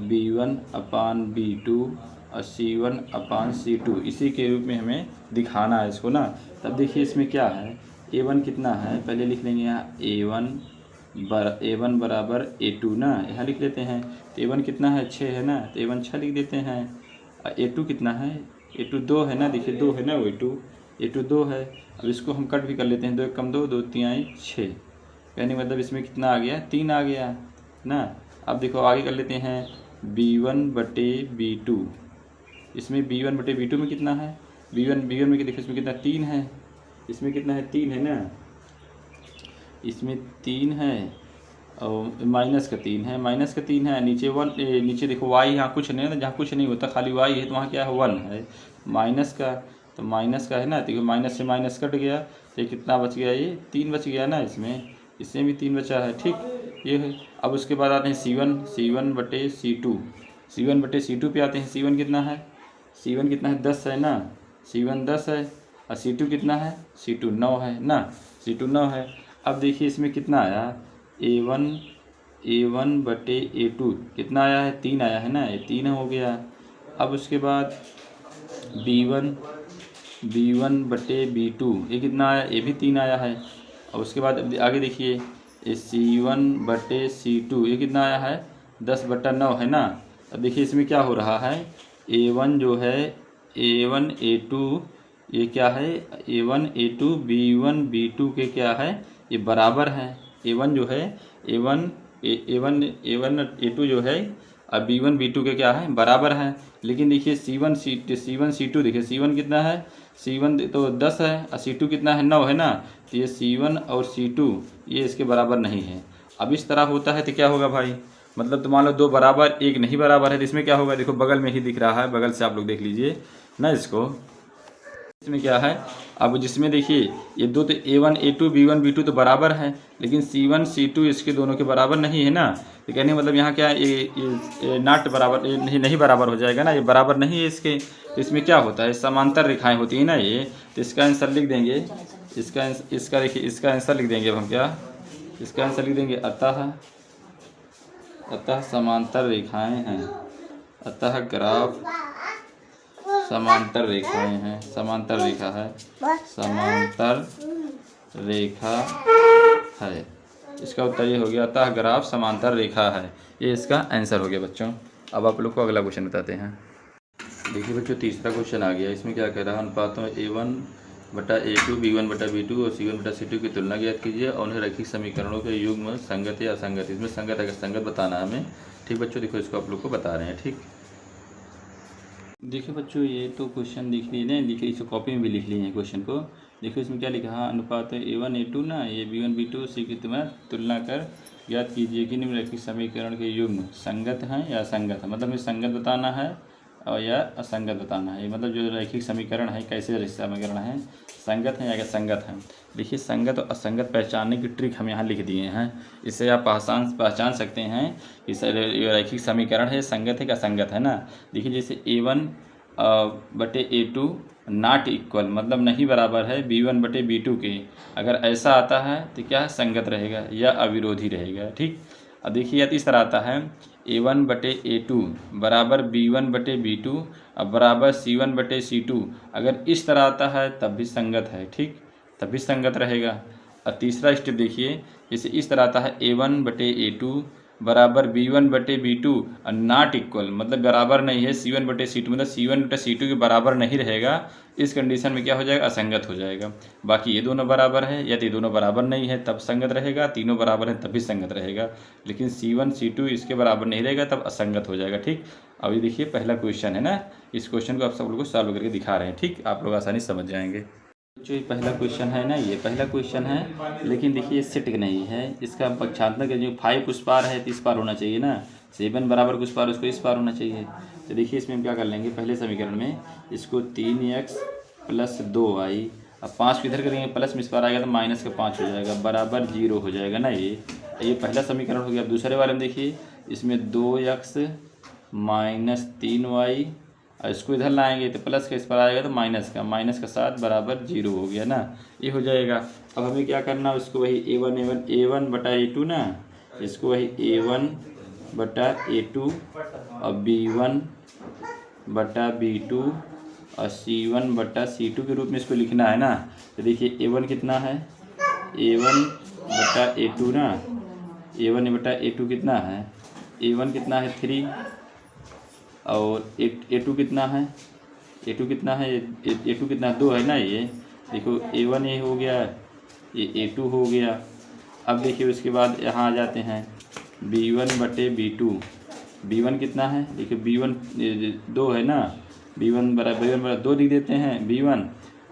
B1/B2 और C1/C2 इसी के रूप में हमें दिखाना है इसको ना। तब देखिए इसमें क्या है, A1 कितना है, पहले लिख लेंगे यहाँ A1 बराबर A2 ना, यहाँ लिख लेते हैं। तो A1 कितना है 6 है ना, तो A1 6 लिख देते हैं। A2 कितना है, A2 2 है ना, देखिए 2 है ना, वो A2 2 है। अब इसको हम कट भी कर लेते हैं, 2 एकम 2, 2 तिहाई 6, कहने का मतलब इसमें कितना आ गया 3 आ गया ना। अब देखो आगे कर लेते हैं B1/B2, इसमें B1/B2 में कितना है, B1 में देखिए इसमें कितना 3 है, इसमें कितना है 3 है ना, इसमें 3 है और माइनस का 3 है, नीचे 1, नीचे देखो y यहाँ कुछ नहीं है ना, जहाँ कुछ नहीं होता खाली y है तो वहाँ क्या है 1 है, माइनस का, तो माइनस का है ना, देखो माइनस से माइनस कट गया तो कितना बच गया, ये 3 बच गया ना, इसमें भी 3 बचा है, ठीक, ये है। अब उसके बाद आते हैं C1/C2, C1 बटे C2 पे आते हैं। C1 कितना है? C1 कितना है? 10 है ना। C1 10 है और C2 कितना है? C2 9 है ना। C2 9 है। अब देखिए इसमें कितना आया? A1 बटे A2 कितना आया है? 3 आया है ना, ये 3 हो गया। अब उसके बाद B1 बटे B2 ये कितना आया? ये भी 3 आया है। और उसके बाद अब आगे देखिए, ये C1 बटे C2 ये कितना आया है? 10 बटा 9 है ना। अब देखिए इसमें क्या हो रहा है, A1 जो है A1 A2 ये क्या है? A1 A2 B1 B2 के क्या है? ये बराबर है। A1 जो है A1 A2 जो है अब B1 B2 के क्या है? बराबर है। लेकिन देखिए C1 C2 देखिए C1 कितना है? C1 तो 10 है और C2 कितना है? 9 है ना। तो ये C1 और C2 ये इसके बराबर नहीं है। अब इस तरह होता है तो क्या होगा भाई? मतलब तो मान लो 2 बराबर 1 नहीं बराबर है, तो इसमें क्या होगा? देखो बगल में ही दिख रहा है, बगल से आप लोग देख लीजिए ना इसको। इसमें क्या है? अब जिसमें देखिए ये दो तो A1 A2 B1 B2 तो बराबर है, लेकिन C1 C2 इसके दोनों के बराबर नहीं है ना। तो कहने का मतलब यहाँ क्या है, ये नाट बराबर, ये नहीं बराबर हो जाएगा ना, ये बराबर नहीं है इसके। तो इसमें क्या होता है? समांतर रेखाएं होती हैं ना ये। तो इसका आंसर लिख देंगे, इसका देखिए इसका आंसर लिख देंगे अब हम क्या? इसका आंसर लिख देंगे अतः समांतर रेखाएं हैं। अतः ग्राफ समांतर रेखाएं हैं, समांतर रेखा है, समांतर रेखा है। इसका उत्तर ये हो गया, अतः ग्राफ समांतर रेखा है। ये इसका आंसर हो गया बच्चों। अब आप लोग को अगला क्वेश्चन बताते हैं। देखिए बच्चों तीसरा क्वेश्चन आ गया। इसमें क्या कह रहा है? अनुपातों A1 बटा A2 B1 बटा B2 और C1 बटा C2 की तुलना ज्ञात कीजिए और उन्हें रैखिक समीकरणों के युग्म संगत या असंगत, इसमें संगत है संगत बताना है हमें। ठीक बच्चों, देखो इसको आप लोग को बता रहे हैं। ठीक, देखिए बच्चों ये तो क्वेश्चन लिख लिए ना, देखिए इसे कॉपी में भी लिख लिए हैं क्वेश्चन को। देखिए इसमें क्या लिखा है? अनुपात A1 A2 ना, ये B1 B2 C की तुलना कर ज्ञात कीजिए कि निम्नलिखित समीकरण के युग्म संगत हैं या असंगत है। मतलब हमें संगत बताना है और या असंगत बताना है। मतलब जो रैखिक समीकरण है कैसे समीकरण है, संगत है या असंगत है। देखिए संगत और असंगत पहचानने की ट्रिक हम यहाँ लिख दिए हैं। इससे आप पहचान सकते हैं कि रैखिक समीकरण है संगत है कि असंगत है ना। देखिए जैसे A1 बटे A2 नॉट इक्वल मतलब नहीं बराबर है B1 बटे B2 के। अगर ऐसा आता है तो क्या है? संगत रहेगा या अविरोधी रहेगा। ठीक, अब देखिए इस तरह आता है A1 बटे A2 बराबर B1 बटे B2 अब बराबर C1 बटे C2। अगर इस तरह आता है तब भी संगत है। ठीक, तब भी संगत रहेगा। और तीसरा स्टेप देखिए, जैसे इस तरह आता है A1 बटे A2 बराबर B1 बटे B2 और नॉट इक्वल मतलब बराबर नहीं है C1 बटे C2, मतलब C1 बटे C2 के बराबर नहीं रहेगा। इस कंडीशन में क्या हो जाएगा? असंगत हो जाएगा। बाकी ये दोनों बराबर है या तो ये दोनों बराबर नहीं है तब संगत रहेगा, तीनों बराबर है तब भी संगत रहेगा। लेकिन C1 C2 इसके बराबर नहीं रहेगा तब असंगत हो जाएगा। ठीक, अब ये देखिए पहला क्वेश्चन है ना, इस क्वेश्चन को आप सब लोग को सॉल्व करके दिखा रहे हैं। ठीक, आप लोग आसानी समझ जाएंगे। जो ये पहला क्वेश्चन है ना, ये पहला क्वेश्चन है, लेकिन देखिए ये सेट नहीं है। इसका पक्षांतर का जो 5 उस पार है तो इस पार होना चाहिए ना, 7 बराबर कुछ पार उसको इस पार होना चाहिए। तो देखिए इसमें हम क्या कर लेंगे, पहले समीकरण में इसको 3x प्लस 2y, अब 5 किधर करेंगे? प्लस में इस पार आएगा तो माइनस का 5 हो जाएगा, बराबर 0 हो जाएगा ना। ये पहला समीकरण हो गया। अब दूसरे वाले में देखिए इसमें 2x माइनस 3y और इसको इधर लाएंगे तो प्लस का इस पर आएगा तो माइनस का 7 बराबर 0 हो गया ना, ये हो जाएगा। अब हमें क्या करना है? उसको वही A1 बटा A2 ना, इसको वही A1 बटा A2 और B1 बटा B2 और C1 बटा C2 के रूप में इसको लिखना है ना। तो देखिए A1 कितना है? A1 बटा A2 ना, A1 बटा A2 कितना है? A1 कितना है? 3 और A2 कितना है? A2 कितना है? A2 कितना 2 है ना। ये देखो A1 ये हो गया, ये A2 हो गया। अब देखिए उसके बाद यहाँ आ जाते हैं B1 बटे B2। B1 कितना है? देखिए B1 2 है ना, B1 बराबर 2 लिख देते हैं B1।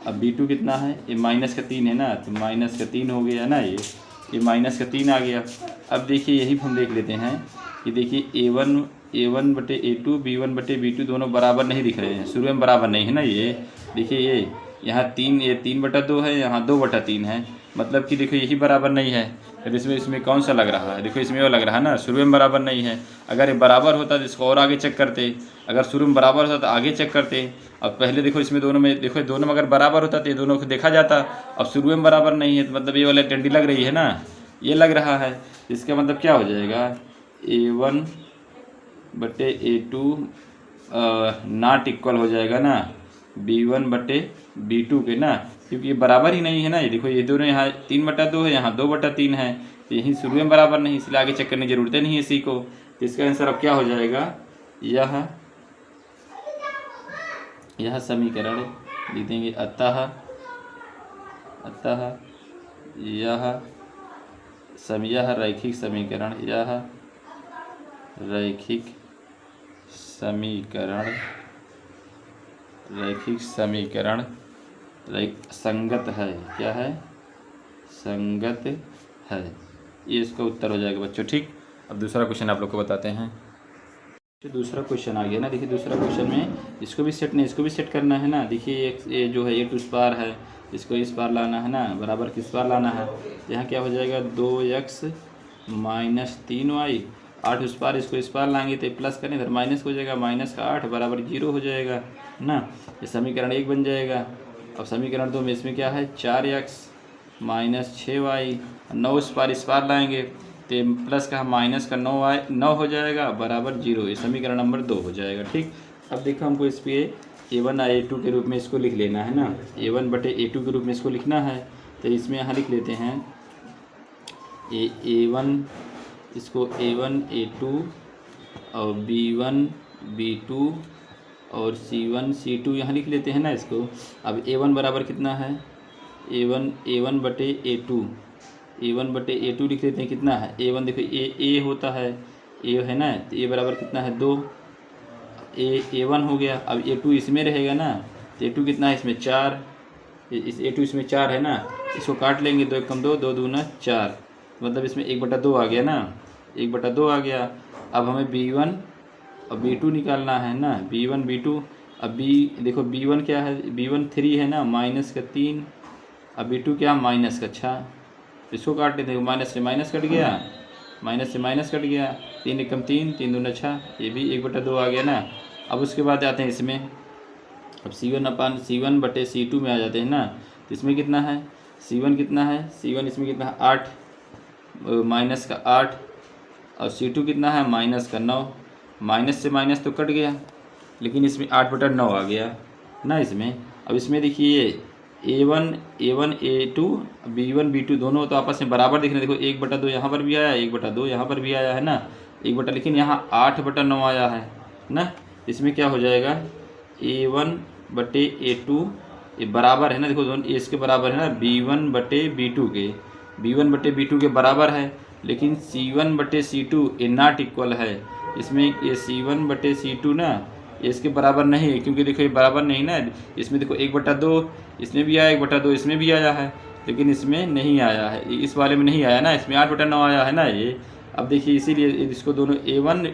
अब B2 कितना है? ये माइनस का 3 है ना, तो माइनस का 3 हो गया ना। ये माइनस का 3 आ गया। अब देखिए यही हम देख लेते हैं कि देखिए A1 बटे A2 B1 बटे B2 दोनों बराबर नहीं दिख रहे हैं, शुरू में बराबर नहीं है ना। ये देखिए ये यहाँ 3 बटा 2 है, यहाँ 2 बटा 3 है, मतलब कि देखो यही बराबर नहीं है, फिर इसमें कौन सा लग रहा है, देखो इसमें वो लग रहा है ना, शुरू में बराबर नहीं है। अगर ये बराबर होता तो इसको और आगे चेक करते, अगर शुरू में बराबर होता तो आगे चेक करते। अब पहले देखो इसमें दोनों में, देखो दोनों में अगर बराबर होता तो ये दोनों को देखा जाता। अब शुरू में बराबर नहीं है तो मतलब ये वाला डंडी लग रही है ना, ये लग रहा है। इसका मतलब क्या हो जाएगा, A1 बटे A2 नॉट इक्वल हो जाएगा ना B1 बटे B2 के ना, क्योंकि ये बराबर ही नहीं है ना। ये देखो ये दोनों यहाँ 3/2 है, यहाँ 2/3 है, तो यहीं शुरू में बराबर नहीं, इसलिए आगे चेक करने की जरूरत नहीं है इसी को। तो इसका आंसर अब क्या हो जाएगा, यह समीकरण लिख देंगे। अतः यह रैखिक समीकरण, संगत है। क्या है, संगत है। ये इसका उत्तर हो जाएगा बच्चों, ठीक। अब दूसरा क्वेश्चन आप लोग को बताते हैं। दूसरा क्वेश्चन आ गया ना, देखिए दूसरा क्वेश्चन में इसको भी सेट करना है ना। देखिए ये जो है A2 स्क्वायर है, इसको इस पार लाना है ना, बराबर किस पार लाना है। यहाँ क्या हो जाएगा 2x माइनस 3y, 8 उस पार, इसको इस पार लाएंगे तो प्लस करें इधर माइनस हो जाएगा, माइनस का 8 बराबर 0 हो जाएगा ना। ये समीकरण 1 बन जाएगा। अब समीकरण 2 में इसमें क्या है 4x माइनस 6y, 9 इस पार लाएंगे तो प्लस का माइनस का 9 हो जाएगा बराबर 0। ये समीकरण नंबर 2 हो जाएगा, ठीक। अब देखो हमको इस पर A1 A2 के रूप में इसको लिख लेना है ना, A1 बटे A2 के रूप में इसको लिखना है। तो इसमें यहाँ लिख लेते हैं A1, इसको A1 A2 और B1 B2 और C1 C2 यहाँ लिख लेते हैं ना इसको। अब A1 बराबर कितना है, A1 बटे A2 लिख लेते हैं। कितना है A1, देखो A होता है, A है ना, तो A बराबर कितना है 2, A1 हो गया। अब A2 इसमें रहेगा ना, तो A2 कितना है इसमें 4, इस A2 इसमें 4 है ना, इसको काट लेंगे, 2 एकम 2, 2 दूना 4, मतलब इसमें 1/2 आ गया ना, 1/2 आ गया। अब हमें B1 और B2 निकालना है ना, B1 B2। अब देखो B1 क्या है, B1 3 है ना, माइनस का 3, अब B2 क्या माइनस का 6, इसको काट लेते हैं, माइनस से माइनस कट गया, 3 एकम 3, 3 दूना 6, ये भी 1/2 आ गया ना। अब उसके बाद आते हैं इसमें, अब C1 बटे C2 में आ जाते हैं ना। तो इसमें कितना है C1 इसमें कितना है 8, माइनस का 8, और C2 कितना है माइनस का 9, माइनस से माइनस तो कट गया, लेकिन इसमें 8/9 आ गया ना इसमें। अब इसमें देखिए A1 A2 B1 B2 दोनों तो आपस में बराबर दिख रहे हैं। देखो 1/2 यहाँ पर भी आया, 1/2 यहाँ पर भी आया है ना, लेकिन यहाँ 8/9 आया है ना। इसमें क्या हो जाएगा A1 बटे A2, ये बराबर है ना, देखो दोनों इसके बराबर है ना, B1 बटे B2 के बराबर है। लेकिन C1 बटे C2 ये नॉट इक्वल है। इसमें ये C1 बटे C2 ना ये इसके बराबर नहीं है, क्योंकि देखो ये बराबर नहीं ना। इसमें देखो 1/2 इसमें भी आया, 1/2 इसमें भी आया है, लेकिन इसमें नहीं आया है, इस वाले में नहीं आया ना, इसमें 8/9 आया है ना ये। अब देखिए इसीलिए इसको दोनों A1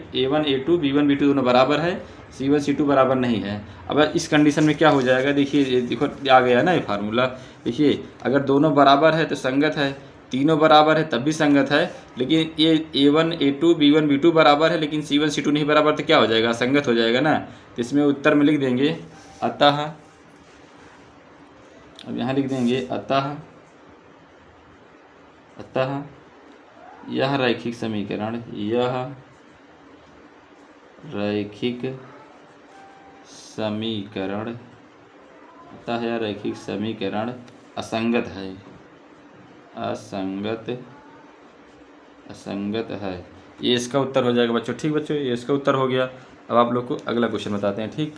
A2 B1 B2 दोनों बराबर है, C1 C2 बराबर नहीं है। अब इस कंडीशन में क्या हो जाएगा, देखिए देखो आ गया ना ये फार्मूला। देखिए अगर दोनों बराबर है तो संगत है, तीनों बराबर है तब भी संगत है, लेकिन ये A1 A2 B1 B2 बराबर है लेकिन C1 C2 नहीं बराबर, तो क्या हो जाएगा संगत हो जाएगा ना। तो इसमें उत्तर में लिख देंगे अतः, अब यहाँ लिख देंगे अतः यह रैखिक समीकरण, अतः यह रैखिक समीकरण असंगत है। ये इसका उत्तर हो जाएगा बच्चों, ठीक बच्चों, ये इसका उत्तर हो गया। अब आप लोग को अगला क्वेश्चन बताते हैं, ठीक।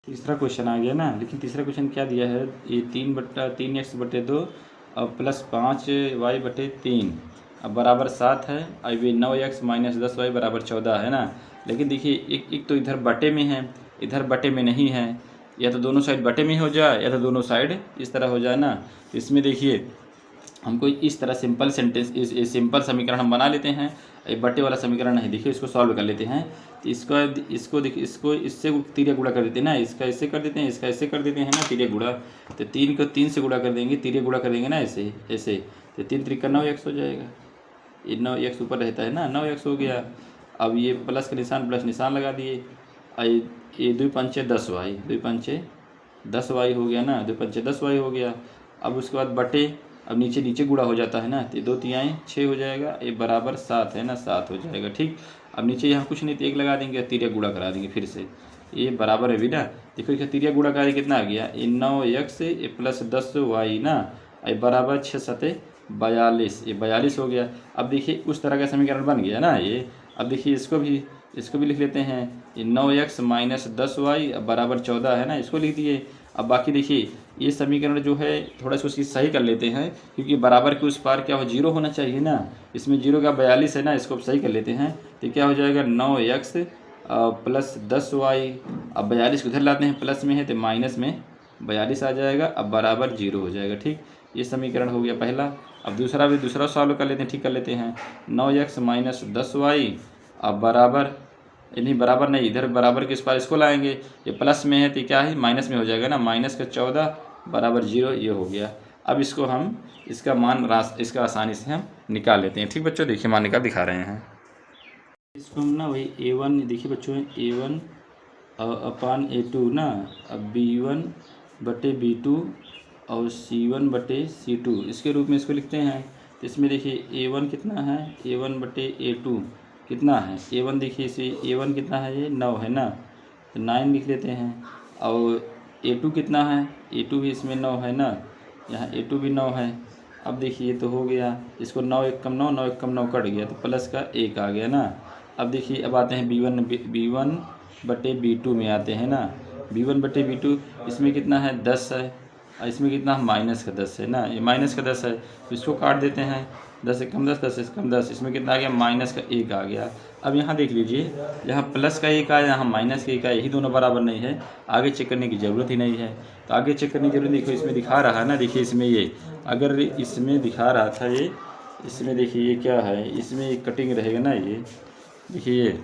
तीसरा क्वेश्चन आ गया ना, लेकिन तीसरा क्वेश्चन क्या दिया है, ये 3/3x/2 और प्लस 5y/3 अब बराबर 7 है। अब ये 9x माइनस 10y बराबर 14 है ना। लेकिन देखिए एक तो इधर बटे में है, इधर बटे में नहीं है, या तो दोनों साइड बटे में हो जाए या तो दोनों साइड इस तरह हो जाए ना। इसमें देखिए हमको इस तरह सिंपल समीकरण हम बना लेते हैं। ये बटे वाला समीकरण है, देखिए इसको सॉल्व कर लेते हैं। तो इसको देखिए, इसको इससे तिर्यक गुणा कर देते हैं ना, इसका इससे कर देते हैं, इसका इससे कर देते हैं ना तिर्यक गुणा। तो 3 को 3 से गुणा कर देंगे, तिर्यक गुणा कर देंगे ना ऐसे ऐसे, तो 3 त्रिक 9x हो जाएगा। ये 9x ऊपर रहता है ना, 9x हो गया। अब ये प्लस का निशान, प्लस निशान लगा दिए। ये 2 पंचे 10y, 2 पंचे 10y हो गया ना, 2 पंचे 10y हो गया। अब उसके बाद बटे, अब नीचे नीचे गुणा हो जाता है ना, तो 2 तिहाई 6 हो जाएगा, ये बराबर 7 है ना, 7 हो जाएगा। ठीक, अब नीचे यहाँ कुछ नहीं तो 1 लगा देंगे, तिर्यक गुणा करा देंगे फिर से, ये बराबर है भी ना। देखो इसका तिर्यक गुणा करा कितना आ गया, ये 9x ये प्लस 10y ना, ये बराबर 6 सते 42, ये 42 हो गया। अब देखिए उस तरह का समीकरण बन गया ना ये। अब देखिए इसको भी लिख लेते हैं, ये 9x माइनस 10y बराबर 14 है ना, इसको लिख दिए। अब बाकी देखिए ये समीकरण जो है थोड़ा सा उसकी सही कर लेते हैं, क्योंकि बराबर के उस पार क्या हो, 0 होना चाहिए ना, इसमें 0 का 42 है ना, इसको सही कर लेते हैं। तो क्या हो जाएगा 9x प्लस 10y, अब 42 को इधर लाते हैं, प्लस में है तो माइनस में 42 आ जाएगा, अब बराबर 0 हो जाएगा। ठीक, ये समीकरण हो गया पहला। अब दूसरा सॉल्व कर लेते हैं, ठीक कर लेते हैं। 9x माइनस 10y अब बराबर, नहीं बराबर नहीं, इधर बराबर के इस पार इसको लाएंगे, ये प्लस में है तो क्या है माइनस में हो जाएगा ना, माइनस का 14 बराबर 0, ये हो गया। अब इसको हम इसका मान इसका आसानी से हम निकाल लेते हैं। ठीक बच्चों, देखिए मान निकाल दिखा रहे हैं इसको हम ना, वही a1 देखिए बच्चों, a1 अपान a2 ना, अब b1 बटे b2 और c1 बटे c2 इसके रूप में इसको लिखते हैं। तो इसमें देखिए a1 कितना है, a1 बटे a2 कितना है, a1 देखिए इसे a1 कितना है, ये 9 है ना, तो 9 लिख लेते हैं। और a2 कितना है, a2 भी इसमें 9 है ना, यहाँ a2 भी 9 है। अब देखिए ये तो हो गया, इसको 9 1 कम 9, 9 1 कम 9 कट गया, तो प्लस का 1 आ गया ना। अब देखिए अब आते हैं b1 बटे b2 में आते हैं ना, b1 बटे b2 इसमें कितना है 10 है, और इसमें कितना माइनस का 10 है ना, ये माइनस का 10 है, तो इसको काट देते हैं, 10 से कम 10, 10 से कम 10, इसमें कितना आ गया माइनस का 1 आ गया। अब यहाँ देख लीजिए, यहाँ प्लस का 1 आया, यहाँ माइनस का 1 आया, यही दोनों बराबर नहीं है, आगे चेक करने की ज़रूरत ही नहीं है। तो आगे चेक करने की जरूरत, देखो इसमें दिखा रहा है ना, देखिए इसमें ये अगर इसमें दिखा रहा था ये, इसमें देखिए ये क्या है, इसमें एक कटिंग रहेगा ना, ये देखिए ये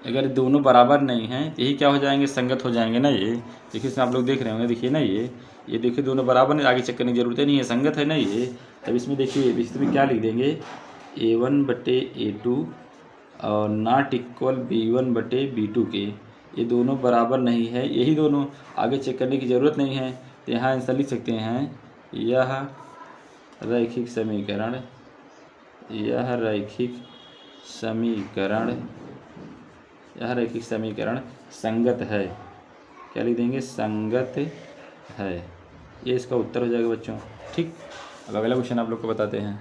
अगर दोनों बराबर नहीं हैं तो यही क्या हो जाएंगे, संगत हो जाएंगे ना। ये देखिए इसमें आप लोग देख रहे होंगे, देखिए ना ये देखिए दोनों बराबर नहीं, आगे चेक करने की जरूरत नहीं है, संगत है ना ये। तब इसमें देखिए इसमें क्या लिख देंगे, a1 बटे a2 और नॉट इक्वल b1 बटे b2 के, ये दोनों बराबर नहीं है, यही दोनों, आगे चेक करने की ज़रूरत नहीं है। तो यहाँ आंसर लिख सकते हैं, यह रैखिक समीकरण, यह रैखिक समीकरण संगत है। क्या लिख देंगे, संगत है, ये इसका उत्तर हो जाएगा बच्चों। ठीक, अब अगला क्वेश्चन आप लोग को बताते हैं।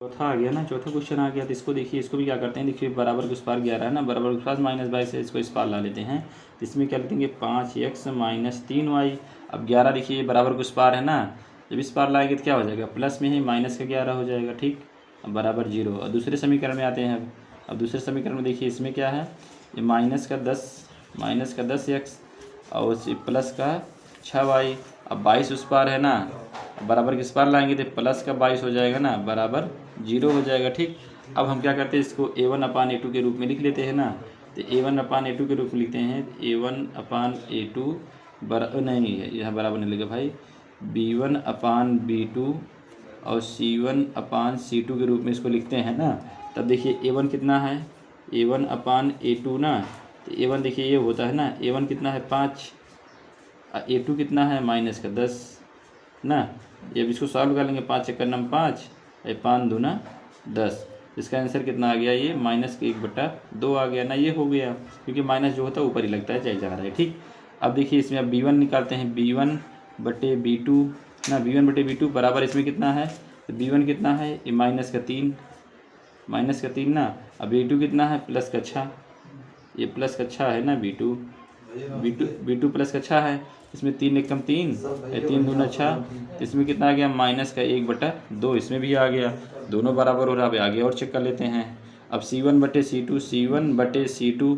चौथा आ गया ना, चौथा क्वेश्चन आ गया, तो इसको देखिए, इसको भी क्या करते हैं, देखिए बराबर के उस पार 11 है ना, बराबर के उस पास -22 है, इसको इस पार ला लेते हैं। तो इसमें क्या लिखेंगे 5x माइनस 3y। अब 11 देखिए बराबर के उस पार है ना, जब इस पार लाएंगे तो क्या हो जाएगा, प्लस में ही माइनस का 11 हो जाएगा। ठीक, अब बराबर 0। और दूसरे समीकरण में आते हैं। अब दूसरे समीकरण में देखिए इसमें क्या है, ये माइनस का 10x और प्लस का 6y। अब 22 उस पार है ना, बराबर किस पार लाएंगे तो प्लस का 22 हो जाएगा ना, बराबर 0 हो जाएगा। ठीक, अब हम क्या करते हैं, इसको a1 अपान a2 के रूप में लिख लेते हैं ना। तो a1 अपान a2 के रूप में लिखते हैं, a1 अपान a2 नहीं है, यह बराबर नहीं लिखा भाई, b1 अपान b2 और c1 अपान c2 के रूप में इसको लिखते हैं ना। तब देखिए a1 कितना है, a1 अपान a2 ना, तो a1 देखिए ये होता है ना, a1 कितना है 5, a2 कितना है माइनस का 10 ना। ये अब इसको सॉल्व कर लेंगे, 5 चक्कर नम 5, 5 दूना 10, इसका आंसर कितना आ गया, ये -1/2 आ गया ना, ये हो गया, क्योंकि माइनस जो होता है ऊपर ही लगता है, चाहे जा रहा है। ठीक, अब देखिए इसमें अब b1 निकालते हैं, b1 बटे b2 ना, b1 बटे b2 बराबर इसमें कितना है, तो b1 कितना है, ये माइनस का 3 ना। अब b2 कितना है, प्लस का 6, ये प्लस का 6 है ना, b2 प्लस का 6 है, इसमें 3 1 कम 3, 3 दूना 6, इसमें कितना आ गया -1/2, इसमें भी आ गया, दोनों बराबर हो रहा है। अब आगे और चेक कर लेते हैं। अब c1 बटे c2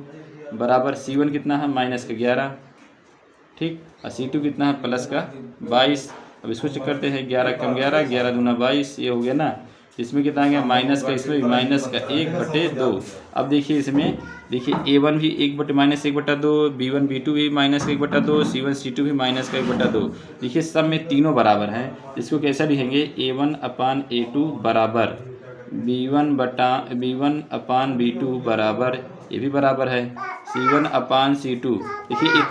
बराबर, c1 कितना है -11, ठीक, और c2 कितना है प्लस का 22। अब इसको चेक करते हैं, 11 कम 11, 11 दूना 22, ये हो गया ना। इसमें कितना आ गया माइनस का, इसमें माइनस का 1/2। अब देखिए इसमें देखिए A1 भी 1/-1/2, B1 B2 भी माइनस का 1/2, C1 C2 भी माइनस का 1/2। देखिए सब में तीनों बराबर हैं। इसको कैसा लिखेंगे, A1/A2 बराबर B1/B2 बराबर, ये भी बराबर है C1/C2। देखिए ये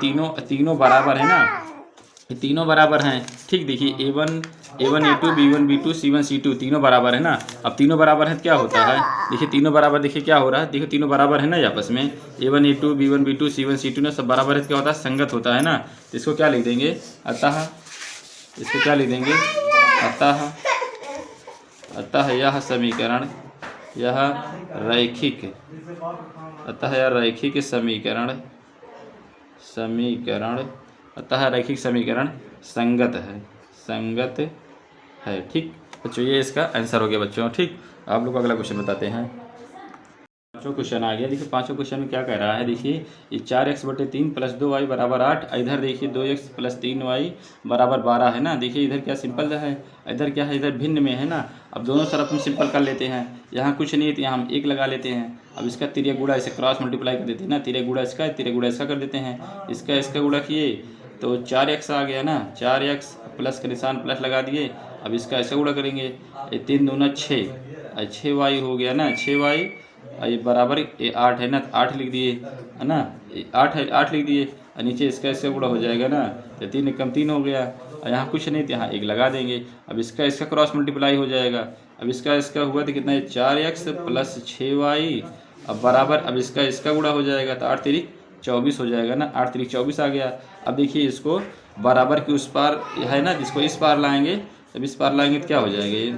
तीनों बराबर है ना, ये तीनों बराबर हैं। ठीक, देखिए A1 A2 B1 B2 C1 C2 तीनों बराबर है ना। अब तीनों बराबर है तो क्या होता है, देखिए तीनों बराबर, देखिए क्या हो रहा है, देखिए तीनों बराबर है ना ये आपस में, A1 A2 B1 B2 C1 C2 ना सब बराबर है तो क्या होता है, संगत होता है ना। तो इसको क्या लिख देंगे, अतः, इसको क्या लिख देंगे, अतः यह समीकरण, यह रैखिक, अतः यह रैखिक समीकरण अतः रैखिक समीकरण संगत है। ठीक बच्चों, ये इसका आंसर हो गया बच्चों। ठीक, आप लोग को अगला क्वेश्चन बताते हैं। पाँचों क्वेश्चन आ गया। देखिए पाँचों क्वेश्चन में क्या कह रहा है, देखिए ये 4x/3 + 2y = 8। इधर देखिए 2x + 3y = 12 है ना। देखिए इधर क्या सिंपल है, इधर क्या है, इधर भिन्न में है ना। अब दोनों तरफ हम सिंपल कर लेते हैं, यहाँ कुछ नहीं है तो यहाँ हम 1 लगा लेते हैं। अब इसका तिर्यक गुणा, इसे क्रॉस मल्टीप्लाई कर देते हैं ना, तिर्यक गुणा इसका, तिर्यक गुणा इसका कर देते हैं। इसका गुणा किए तो 4x आ गया ना, 4x प्लस का निशान प्लस लगा दिए। अब इसका ऐसा गुणा करेंगे, 3 दूना 6, 6y हो गया ना, 6y, ये बराबर ये 8 है ना, 8 लिख दिए है ना, 8 है, 8 लिख दिए। और नीचे इसका गुणा हो जाएगा ना, तो 3 एकम 3 हो गया। और यहाँ कुछ नहीं तो यहाँ 1 लगा देंगे। अब इसका क्रॉस मल्टीप्लाई हो जाएगा। अब इसका हुआ तो कितना है, 4x + 6y, अब बराबर, अब इसका गुणा हो जाएगा तो 8 तिरिक 24 हो जाएगा ना, 8 तिरिक 24 आ गया। अब देखिए इसको बराबर के उस पार है ना, जिसको इस पार लाएंगे, जब इस पार लाएंगे तो क्या हो जाएगा, ये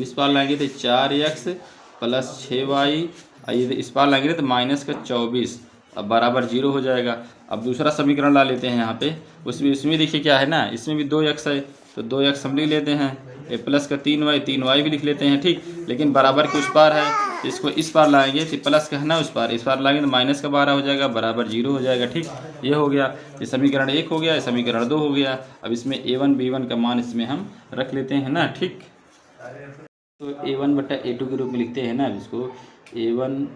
इस पार लाएंगे तो 4x + 6y, ये इस पार लाएंगे तो -24, अब बराबर 0 हो जाएगा। अब दूसरा समीकरण ला लेते हैं यहाँ पे, उसमें देखिए क्या है ना, इसमें भी 2x है तो 2x हम लिख लेते हैं, ये प्लस का 3y भी लिख लेते हैं। ठीक, लेकिन बराबर के उस पार है, इसको इस पार लाएंगे तो प्लस का है ना, उस पार इस पार लाएंगे तो -12 हो जाएगा, बराबर 0 हो जाएगा। ठीक, ये हो गया, ये समीकरण 1 हो गया, ये समीकरण 2 हो गया। अब इसमें A1 B1 का मान इसमें हम रख लेते हैं ना। ठीक, तो A1/A2 के रूप में लिखते हैं ना, इसको A1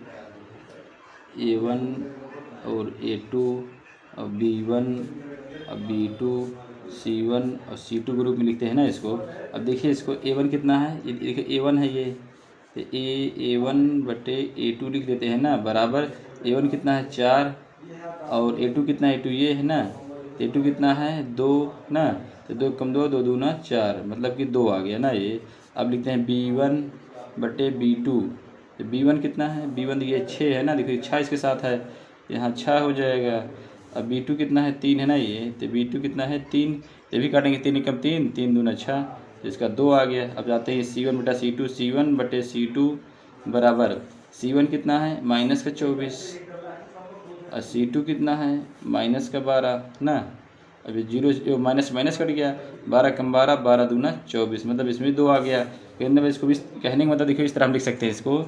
और A2 और B1 और B2 C1 और C2 के रूप में लिखते हैं ना इसको। अब देखिए इसको A1 कितना है, ये देखिए A1 है, ये तो A1/A2 लिख देते हैं ना, बराबर A1 कितना है 4 और A2 कितना है, A2 ये है ना, तो A2 कितना है 2 ना, तो 2 कम 2, 2 दूना 4, मतलब कि 2 आ गया ना ये। अब लिखते हैं B1/B2, तो B1 कितना है, B1 ये 6 है ना, देखिए 6 इसके साथ है, यहाँ 6 हो जाएगा। अब B2 कितना है 3 है ना ये, तो B2 कितना है 3, ये भी काटेंगे 3 एकम 3, 3 दूना 6, तो इसका 2 आ गया। अब जाते हैं C1/C2, C1/C2 बराबर, C1 कितना है -24 और C2 कितना है -12 ना। अभी 0 माइनस कट गया, 12 कम 12, 12 दूना 24, मतलब इसमें 2 आ गया। कहने में इसको भी कहने का मतलब देखिए इस तरह हम लिख सकते हैं इसको,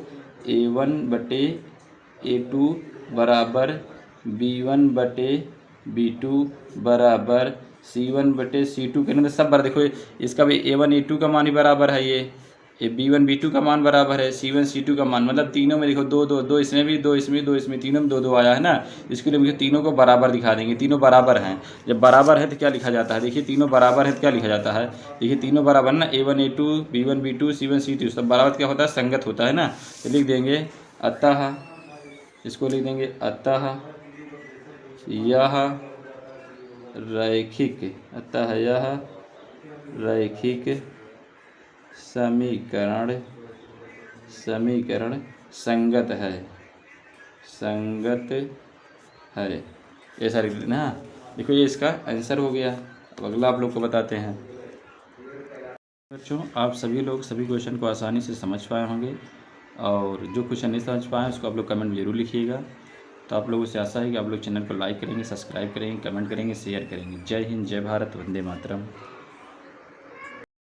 A1/A2 बराबर B1/B2 बराबर C1/C2 कहने में सब बराबर। देखो इसका भी A1 A2 का मान ही बराबर है, ये B1 B2 का मान बराबर है C1 C2 का मान, मतलब तीनों में देखो 2 2 2, इसमें भी 2, इसमें 2, इसमें तीनों में 2 2 आया है ना। इसके लिए मुझे तीनों को बराबर दिखा देंगे, तीनों बराबर हैं। जब बराबर है तो क्या लिखा जाता है, देखिए तीनों बराबर है तो क्या लिखा जाता है, देखिए तीनों बराबर ना, A1 A2 B1 B2 C1 C2 सब बराबर क्या होता है, संगत होता है ना। तो लिख देंगे अतः, इसको लिख देंगे अतः यह रैखिक, अतः यह रैखिक समीकरण संगत है, ऐसा लिख देना। देखो ये इसका आंसर हो गया। अब अगला आप लोग को बताते हैं। बच्चों आप सभी लोग सभी क्वेश्चन को आसानी से समझ पाए होंगे, और जो क्वेश्चन नहीं समझ पाए उसको आप लोग कमेंट में जरूर लिखिएगा। तो आप लोगों से आशा है कि आप लोग चैनल को लाइक करेंगे, सब्सक्राइब करेंगे, कमेंट करेंगे, शेयर करेंगे। जय हिंद, जय भारत, वंदे मातरम।